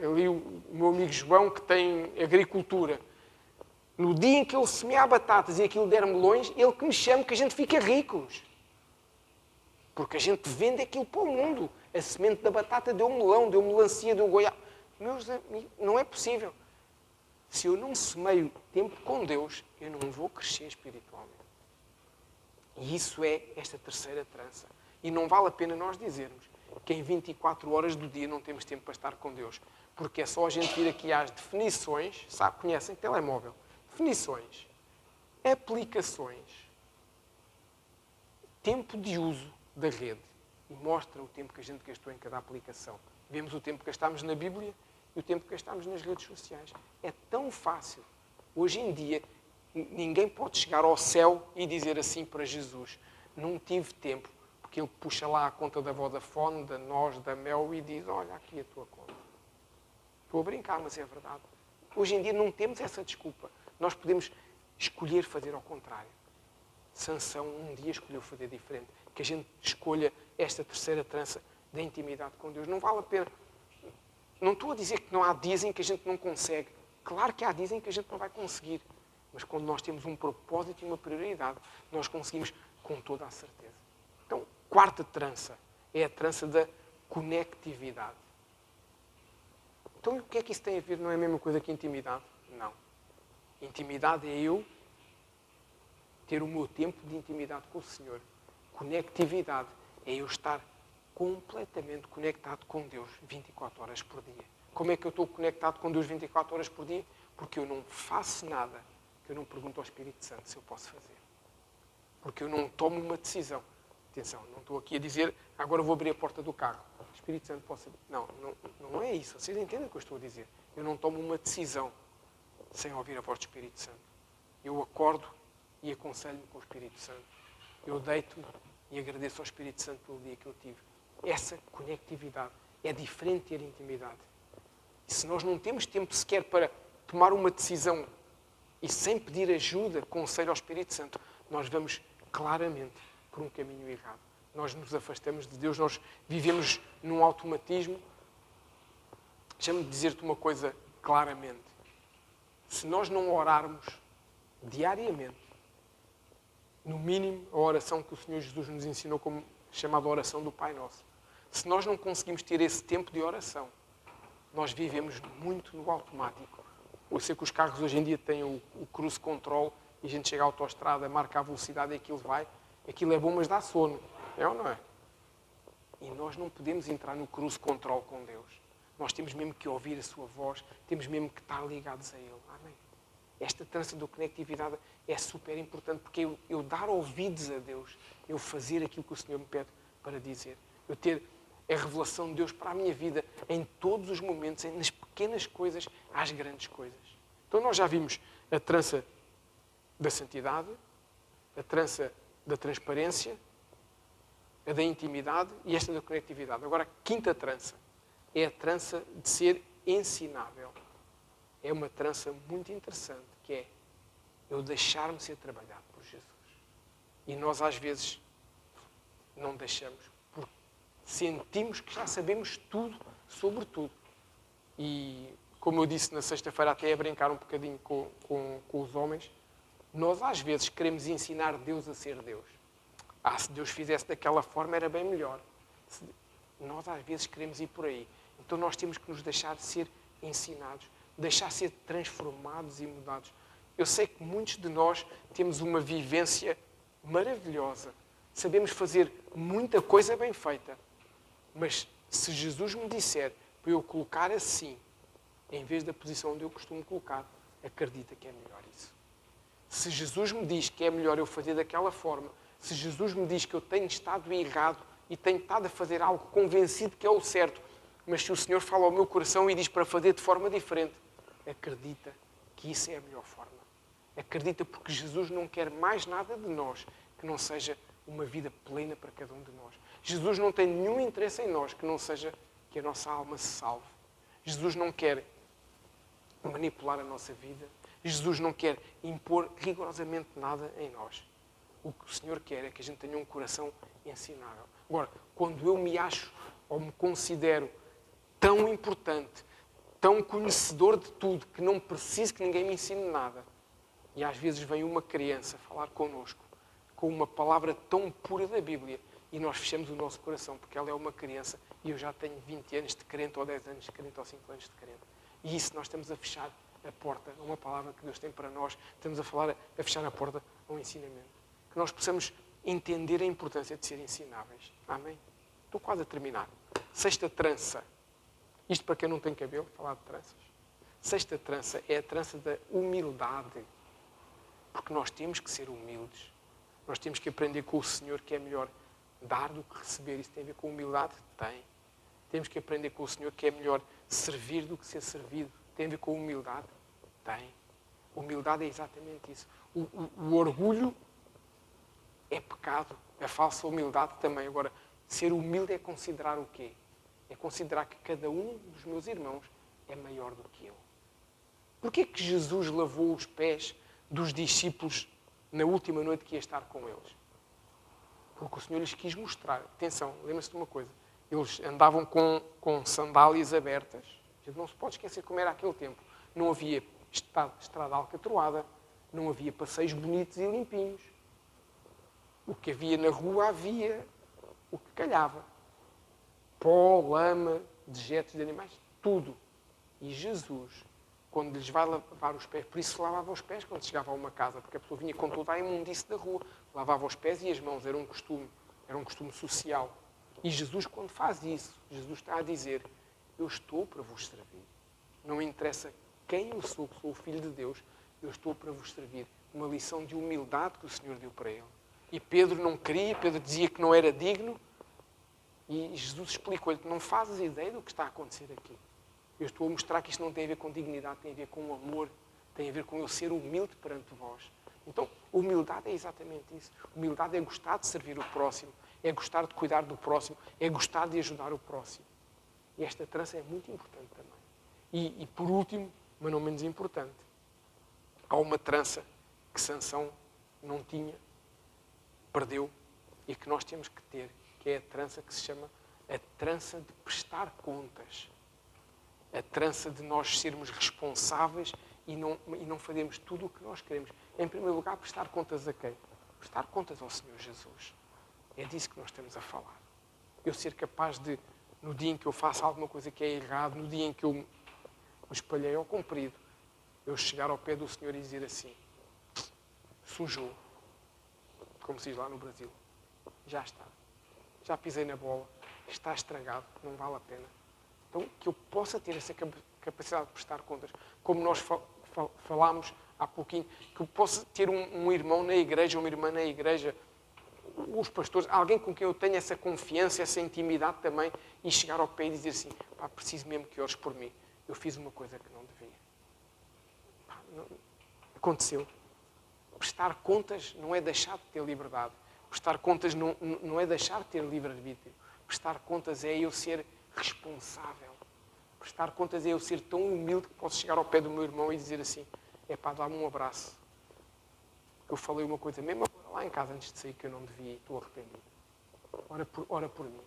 ali o meu amigo João, que tem agricultura, no dia em que ele semear batatas e aquilo der melões, ele que me chame que a gente fica ricos. Porque a gente vende aquilo para o mundo. A semente da batata deu melão, deu melancia, deu goiaba. Meus amigos, não é possível. Se eu não semeio tempo com Deus, eu não vou crescer espiritualmente. E isso é esta terceira trança. E não vale a pena nós dizermos que em 24 horas do dia não temos tempo para estar com Deus. Porque é só a gente vir aqui às definições, sabe, conhecem telemóvel. Definições, aplicações, tempo de uso da rede. E mostra o tempo que a gente gastou em cada aplicação. Vemos o tempo que gastámos na Bíblia e o tempo que gastámos nas redes sociais. É tão fácil. Hoje em dia, ninguém pode chegar ao céu e dizer assim para Jesus, não tive tempo, porque ele puxa lá a conta da Vodafone, da NOS, da Mel e diz, olha aqui a tua conta. Estou a brincar, mas é verdade. Hoje em dia não temos essa desculpa. Nós podemos escolher fazer ao contrário. Sansão um dia escolheu fazer diferente. Que a gente escolha esta terceira trança da intimidade com Deus. Não vale a pena. Não estou a dizer que não há dias em que a gente não consegue. Claro que há dias em que a gente não vai conseguir. Mas quando nós temos um propósito e uma prioridade, nós conseguimos com toda a certeza. Então, quarta trança é a trança da conectividade. Então, o que é que isso tem a ver? Não é a mesma coisa que intimidade? Não. Intimidade é eu ter o meu tempo de intimidade com o Senhor. Conectividade é eu estar completamente conectado com Deus 24 horas por dia. Como é que eu estou conectado com Deus 24 horas por dia? Porque eu não faço nada que eu não pergunto ao Espírito Santo se eu posso fazer. Porque eu não tomo uma decisão. Atenção, não estou aqui a dizer, agora vou abrir a porta do carro. O Espírito Santo pode saber. Não é isso. Vocês entendem o que eu estou a dizer. Eu não tomo uma decisão sem ouvir a voz do Espírito Santo. Eu acordo e aconselho-me com o Espírito Santo. Eu deito-me e agradeço ao Espírito Santo pelo dia que eu tive. Essa conectividade é diferente de ter intimidade. E se nós não temos tempo sequer para tomar uma decisão e sem pedir ajuda, conselho ao Espírito Santo, nós vamos claramente por um caminho errado. Nós nos afastamos de Deus, nós vivemos num automatismo. Deixa-me dizer-te uma coisa claramente. Se nós não orarmos diariamente, no mínimo a oração que o Senhor Jesus nos ensinou como chamada oração do Pai Nosso, se nós não conseguimos ter esse tempo de oração, nós vivemos muito no automático. Eu sei que os carros hoje em dia têm o cruise control e a gente chega à autoestrada, marca a velocidade e aquilo vai. Aquilo é bom, mas dá sono. É ou não é? E nós não podemos entrar no cruise control com Deus. Nós temos mesmo que ouvir a sua voz, temos mesmo que estar ligados a Ele. Amém? Esta trança da conectividade é super importante, porque eu dar ouvidos a Deus, eu fazer aquilo que o Senhor me pede para dizer, eu ter a revelação de Deus para a minha vida em todos os momentos, nas pequenas coisas às grandes coisas. Então nós já vimos a trança da santidade, a trança da transparência, a da intimidade e esta da conectividade. Agora, a quinta trança é a trança de ser ensinável. É uma trança muito interessante, que é eu deixar-me ser trabalhado por Jesus. E nós, às vezes, não deixamos, porque sentimos que já sabemos tudo sobre tudo. E, como eu disse na sexta-feira, até a brincar um bocadinho com os homens, nós, às vezes, queremos ensinar Deus a ser Deus. Se Deus fizesse daquela forma, era bem melhor. Nós, às vezes, queremos ir por aí. Então, nós temos que nos deixar ser ensinados, deixar ser transformados e mudados. Eu sei que muitos de nós temos uma vivência maravilhosa. Sabemos fazer muita coisa bem feita. Mas, se Jesus me disser para eu colocar assim, em vez da posição onde eu costumo colocar, acredita que é melhor isso. Se Jesus me diz que é melhor eu fazer daquela forma, se Jesus me diz que eu tenho estado errado e tenho estado a fazer algo convencido que é o certo, mas se o Senhor fala ao meu coração e diz para fazer de forma diferente, acredita que isso é a melhor forma. Acredita porque Jesus não quer mais nada de nós que não seja uma vida plena para cada um de nós. Jesus não tem nenhum interesse em nós que não seja que a nossa alma se salve. Jesus não quer manipular a nossa vida. Jesus não quer impor rigorosamente nada em nós. O que o Senhor quer é que a gente tenha um coração ensinável. Agora, quando eu me acho ou me considero tão importante, tão conhecedor de tudo, que não preciso que ninguém me ensine nada, e às vezes vem uma criança falar connosco com uma palavra tão pura da Bíblia e nós fechamos o nosso coração porque ela é uma criança e eu já tenho 20 anos de crente ou 10 anos de crente ou 5 anos de crente. E isso nós estamos a fechar a porta a uma palavra que Deus tem para nós, estamos a fechar a porta a um ensinamento. Que nós possamos entender a importância de ser ensináveis. Amém? Estou quase a terminar. Sexta trança. Isto para quem não tem cabelo, falar de tranças. Sexta trança é a trança da humildade. Porque nós temos que ser humildes. Nós temos que aprender com o Senhor que é melhor dar do que receber. Isso tem a ver com humildade? Tem. Temos que aprender com o Senhor que é melhor servir do que ser servido. Tem a ver com humildade? Tem. Humildade é exatamente isso. O orgulho é pecado. A falsa humildade também. Agora, ser humilde é considerar o quê? É considerar que cada um dos meus irmãos é maior do que eu. Porquê que Jesus lavou os pés dos discípulos na última noite que ia estar com eles? Porque o Senhor lhes quis mostrar. Atenção, lembra-se de uma coisa. Eles andavam com sandálias abertas. A gente não se pode esquecer como era aquele tempo. Não havia estrada alcatroada. Não havia passeios bonitos e limpinhos. O que havia na rua havia o que calhava. Pó, lama, dejetos de animais, tudo. E Jesus, quando lhes vai lavar os pés, por isso se lavava os pés quando chegava a uma casa, porque a pessoa vinha com toda a imundície da rua, lavava os pés e as mãos, era um costume social. E Jesus, quando faz isso, Jesus está a dizer, eu estou para vos servir. Não interessa quem eu sou o Filho de Deus, eu estou para vos servir. Uma lição de humildade que o Senhor deu para ele. E Pedro não queria, Pedro dizia que não era digno. E Jesus explicou-lhe que não fazes ideia do que está a acontecer aqui. Eu estou a mostrar que isto não tem a ver com dignidade, tem a ver com amor, tem a ver com eu ser humilde perante vós. Então, humildade é exatamente isso. Humildade é gostar de servir o próximo, é gostar de cuidar do próximo, é gostar de ajudar o próximo. E esta trança é muito importante também. E por último, mas não menos importante, há uma trança que Sansão não tinha, perdeu, e que nós temos que ter, que é a trança que se chama a trança de prestar contas. A trança de nós sermos responsáveis e não fazermos tudo o que nós queremos. Em primeiro lugar, prestar contas a quem? Prestar contas ao Senhor Jesus. É disso que nós estamos a falar. Eu ser capaz de, no dia em que eu faço alguma coisa que é errado, no dia em que eu me espalhei ao comprido, eu chegar ao pé do Senhor e dizer assim, sujou, como se diz lá no Brasil, já está, já pisei na bola, está estragado, não vale a pena. Então, que eu possa ter essa capacidade de prestar contas, como nós falámos há pouquinho, que eu possa ter um irmão na igreja, uma irmã na igreja, os pastores, alguém com quem eu tenha essa confiança, essa intimidade também, e chegar ao pé e dizer assim, pá, preciso mesmo que ores por mim. Eu fiz uma coisa que não devia. Pá, não, aconteceu. Prestar contas não é deixar de ter liberdade. Prestar contas não é deixar de ter livre-arbítrio. Prestar contas é eu ser responsável. Prestar contas é eu ser tão humilde que posso chegar ao pé do meu irmão e dizer assim, pá, dá-me um abraço. Eu falei uma coisa mesmo agora lá em casa antes de sair que eu não devia e estou arrependido. Ora por mim.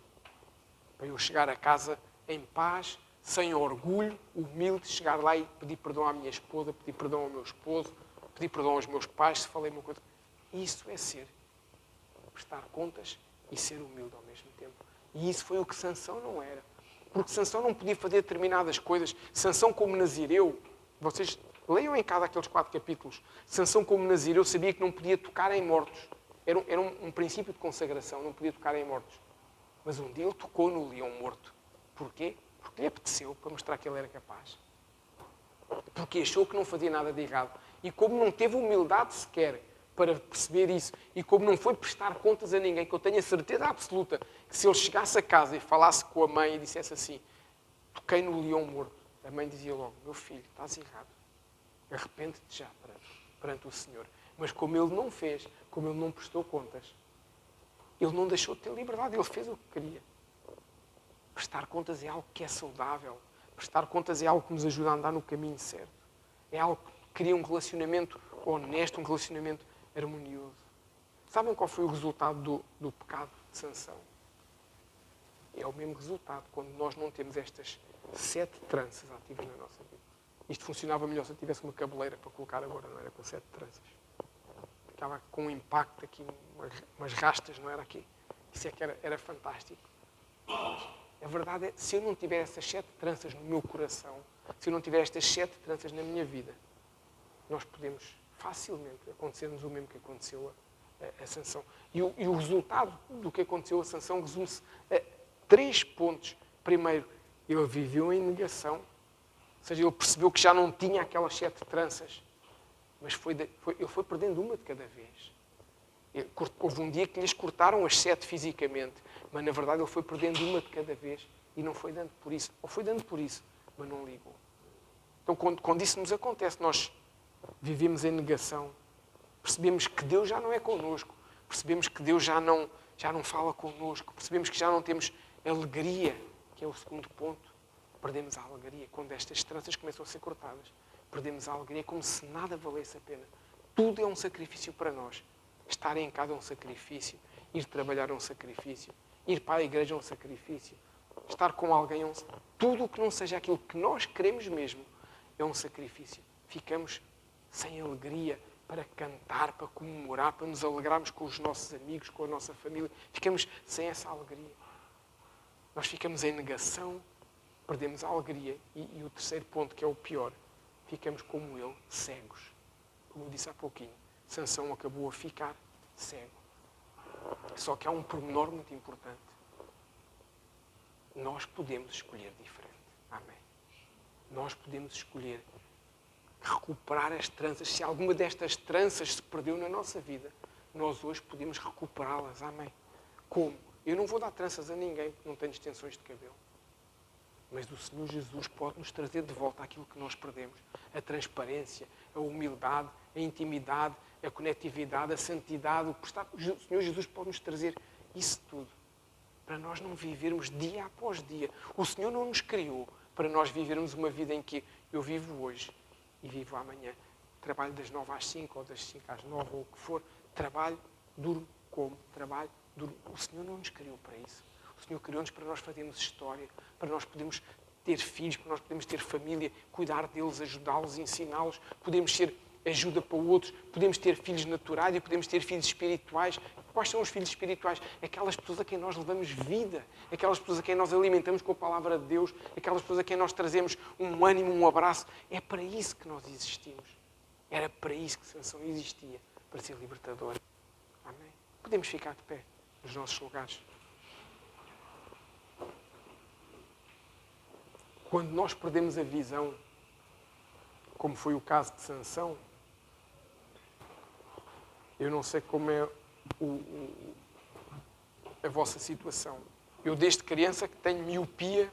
Para eu chegar a casa em paz, sem orgulho, humilde, chegar lá e pedir perdão à minha esposa, pedir perdão ao meu esposo, pedir perdão aos meus pais se falei uma coisa. Isso é ser. Prestar contas e ser humilde ao mesmo tempo. E isso foi o que Sansão não era. Porque Sansão não podia fazer determinadas coisas. Sansão como nazireu, vocês leiam em cada aqueles 4 capítulos. Sansão como nazireu sabia que não podia tocar em mortos. Era um princípio de consagração, não podia tocar em mortos. Mas um dia ele tocou no leão morto. Porquê? Porque lhe apeteceu, para mostrar que ele era capaz. Porque achou que não fazia nada de errado. E como não teve humildade sequer para perceber isso, e como não foi prestar contas a ninguém, que eu tenho a certeza absoluta que se ele chegasse a casa e falasse com a mãe e dissesse assim, toquei no leão morto, a mãe dizia logo, meu filho, estás errado. Arrepende-te já perante o Senhor. Mas como ele não fez, como ele não prestou contas, ele não deixou de ter liberdade, ele fez o que queria. Prestar contas é algo que é saudável. Prestar contas é algo que nos ajuda a andar no caminho certo. É algo que cria um relacionamento honesto, um relacionamento harmonioso. Sabem qual foi o resultado do pecado de Sansão? É o mesmo resultado quando nós não temos estas 7 tranças ativas na nossa vida. Isto funcionava melhor se eu tivesse uma cabeleira para colocar agora, não era com 7 tranças. Ficava com um impacto aqui, umas rastas, não era aqui. Isso é que era fantástico. A verdade é, se eu não tiver essas 7 tranças no meu coração, se eu não tiver estas 7 tranças na minha vida, nós podemos facilmente acontecer-nos o mesmo que aconteceu a Sansão. E o resultado do que aconteceu a Sansão resume-se a 3 pontos. Primeiro, ele viveu em negação, ou seja, ele percebeu que já não tinha aquelas 7 tranças, mas ele foi perdendo uma de cada vez. Houve um dia que lhes cortaram as 7 fisicamente, mas na verdade ele foi perdendo uma de cada vez e não foi dando por isso. Ou foi dando por isso, mas não ligou. Então, quando isso nos acontece, nós vivemos em negação, percebemos que Deus já não é connosco, percebemos que Deus já não fala connosco, percebemos que já não temos alegria, que é o segundo ponto. Perdemos a alegria quando estas tranças começam a ser cortadas. Perdemos a alegria como se nada valesse a pena. Tudo é um sacrifício para nós. Estar em casa é um sacrifício. Ir trabalhar é um sacrifício. Ir para a igreja é um sacrifício. Estar com alguém é um sacrifício. Tudo o que não seja aquilo que nós queremos mesmo é um sacrifício. Ficamos sem alegria para cantar, para comemorar, para nos alegrarmos com os nossos amigos, com a nossa família. Ficamos sem essa alegria. Nós ficamos em negação, perdemos a alegria. E o terceiro ponto, que é o pior, ficamos como ele, cegos. Como eu disse há pouquinho, Sansão acabou a ficar cego. Só que há um pormenor muito importante. Nós podemos escolher diferente. Amém. Nós podemos escolher recuperar as tranças. Se alguma destas tranças se perdeu na nossa vida, nós hoje podemos recuperá-las. Amém? Como? Eu não vou dar tranças a ninguém porque não tenho extensões de cabelo. Mas o Senhor Jesus pode nos trazer de volta aquilo que nós perdemos. A transparência, a humildade, a intimidade, a conectividade, a santidade. O Senhor Jesus pode nos trazer isso tudo. Para nós não vivermos dia após dia. O Senhor não nos criou para nós vivermos uma vida em que eu vivo hoje e vivo amanhã. Trabalho das 9 às 5 ou das 5 às 9 ou o que for. Trabalho, durmo, como, trabalho, durmo. O Senhor não nos criou para isso. O Senhor criou-nos para nós fazermos história, para nós podermos ter filhos, para nós podermos ter família, cuidar deles, ajudá-los, ensiná-los, podemos ser ajuda para outros, podemos ter filhos naturais e podemos ter filhos espirituais. Quais são os filhos espirituais? Aquelas pessoas a quem nós levamos vida, aquelas pessoas a quem nós alimentamos com a palavra de Deus, aquelas pessoas a quem nós trazemos um ânimo, um abraço. É para isso que nós existimos. Era para isso que Sansão existia, para ser libertador. Amém? Podemos ficar de pé nos nossos lugares. Quando nós perdemos a visão, como foi o caso de Sansão, eu não sei como é a vossa situação. Eu, desde criança, que tenho miopia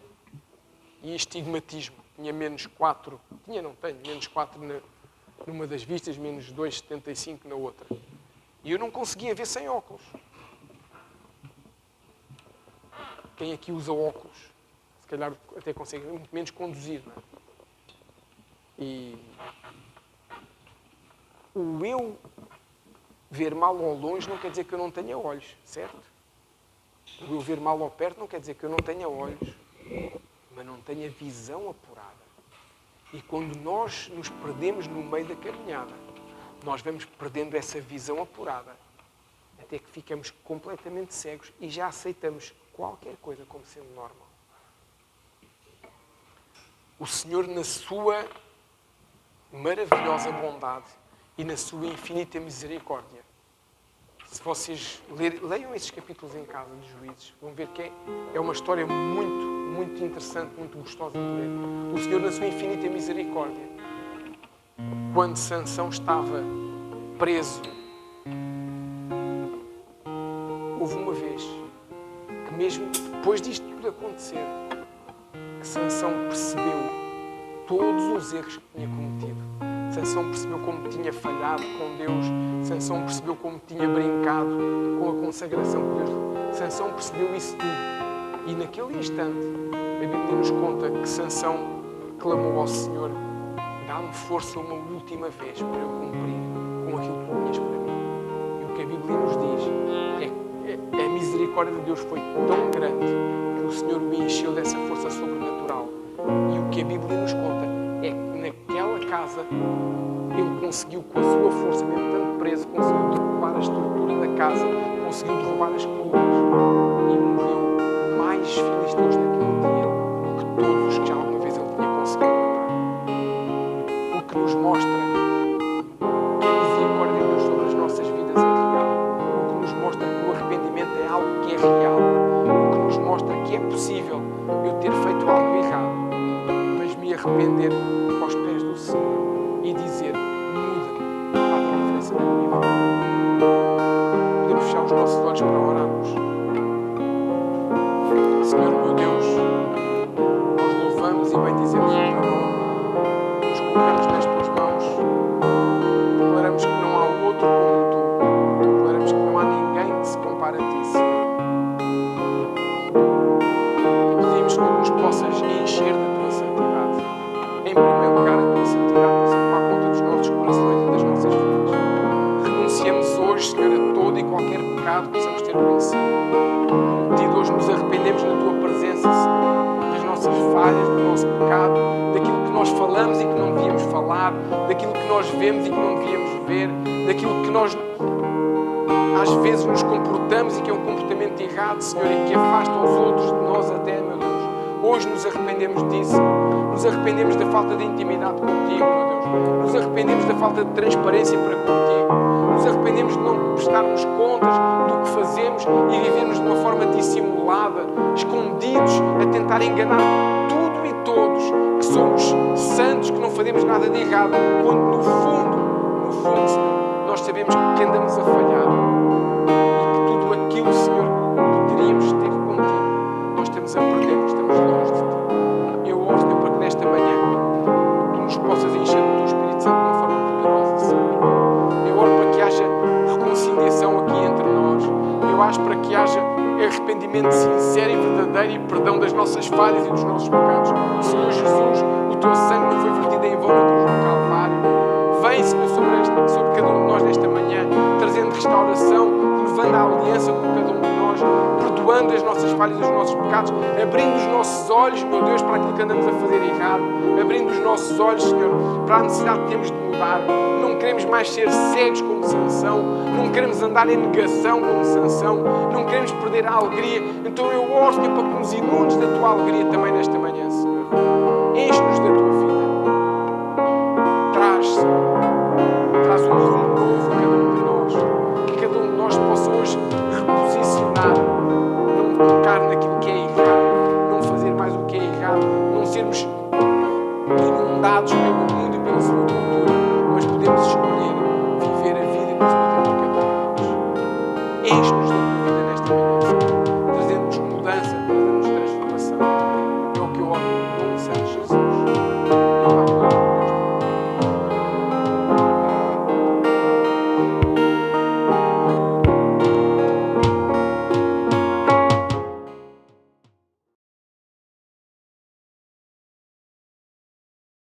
e estigmatismo. Tinha menos 4, menos 4 numa das vistas, menos 2,75 na outra. E eu não conseguia ver sem óculos. Quem aqui usa óculos? Se calhar até consegue, muito menos conduzir, não é? E o eu ver mal ao longe não quer dizer que eu não tenha olhos, certo? O eu ver mal ao perto não quer dizer que eu não tenha olhos, mas não tenha visão apurada. E quando nós nos perdemos no meio da caminhada, nós vamos perdendo essa visão apurada, até que ficamos completamente cegos e já aceitamos qualquer coisa como sendo normal. O Senhor, na sua maravilhosa bondade e na sua infinita misericórdia, se vocês leiam esses capítulos em casa de Juízes, vão ver que é uma história muito, muito interessante, muito gostosa de ler. O Senhor, na sua infinita misericórdia, quando Sansão estava preso, houve uma vez que, mesmo depois disto tudo acontecer, que Sansão percebeu todos os erros que tinha cometido. Sansão percebeu como tinha falhado com Deus. Sansão percebeu como tinha brincado com a consagração que Deus. Sansão percebeu isso tudo. E naquele instante, a Bíblia nos conta que Sansão clamou ao Senhor: dá-me força uma última vez para eu cumprir com aquilo que tu tinhas para mim. E o que a Bíblia nos diz é que a misericórdia de Deus foi tão grande que o Senhor o encheu dessa força sobrenatural. E o que a Bíblia nos conta é que naquela casa ele conseguiu, com a sua força, mesmo estando preso, conseguiu derrubar a estrutura da casa, conseguiu derrubar as colunas e morreu mais filisteus naquele dia do que todos os que já alguma vez ele tinha conseguido matar. O que nos mostra que a misericórdia de Deus sobre as nossas vidas é real. O que nos mostra que o arrependimento é algo que é real. O que nos mostra que é possível eu ter feito algo errado, mas me arrepender aos pés do Senhor e dizer: muda, faz a diferença na minha vida. Podemos fechar os nossos olhos para orarmos. Senhor meu Deus, nós louvamos e bendizemos o teu nome, nos colocamos nas tuas mãos, declaramos que não há outro como tu, declaramos que não há ninguém que se compare a ti, Senhor. Pedimos que tu nos possas encher da tua santidade. Em primeiro lugar, a tua santidade possa tomar conta dos nossos corações e das nossas vidas. Renunciamos hoje, Senhor, a todo e qualquer pecado que possamos ter conhecido. Cometido, hoje nos arrependemos na tua presença, Senhor, das nossas falhas, do nosso pecado, daquilo que nós falamos e que não devíamos falar, daquilo que nós vemos e que não devíamos ver, daquilo que nós às vezes nos comportamos e que é um comportamento errado, Senhor, e que afasta os outros de nós até, meu Deus. Hoje nos arrependemos disso. Nos arrependemos da falta de intimidade contigo, meu Deus. Nos arrependemos da falta de transparência para contigo. Nos arrependemos de não prestarmos contas do que fazemos e vivermos de uma forma dissimulada, escondidos, a tentar enganar tudo e todos, que somos santos, que não fazemos nada de errado, quando no fundo, Senhor, nós sabemos que andamos a falhar e que tudo aquilo, Senhor, que teríamos ter contigo, nós estamos a perder porque estamos longe de Ti. Eu oro, Senhor, para que nesta manhã Tu nos possas encher do Teu Espírito Santo de uma forma poderosa, Senhor. Eu oro para que haja reconciliação aqui entre nós. Eu acho para que haja arrependimento sincero e verdadeiro e perdão das nossas falhas e dos nossos pecados. Senhor Jesus, o Teu sangue não foi vertido em vão na cruz do Calvário. Vem, Senhor, sobre cada um de nós nesta manhã, trazendo restauração, levando a aliança com cada um de nós, perdoando as nossas falhas e os nossos pecados, abrindo os nossos olhos, meu Deus, para aquilo que andamos a fazer errado, abrindo os nossos olhos, Senhor, para a necessidade que temos de mudar. Não queremos mais ser cegos como Sansão, não queremos andar em negação como Sansão, não queremos perder a alegria. Então eu oro, Senhor, para que nos inundes da Tua alegria também nesta manhã, Senhor. Enche-nos da Tua vida. Traz, Senhor, traz um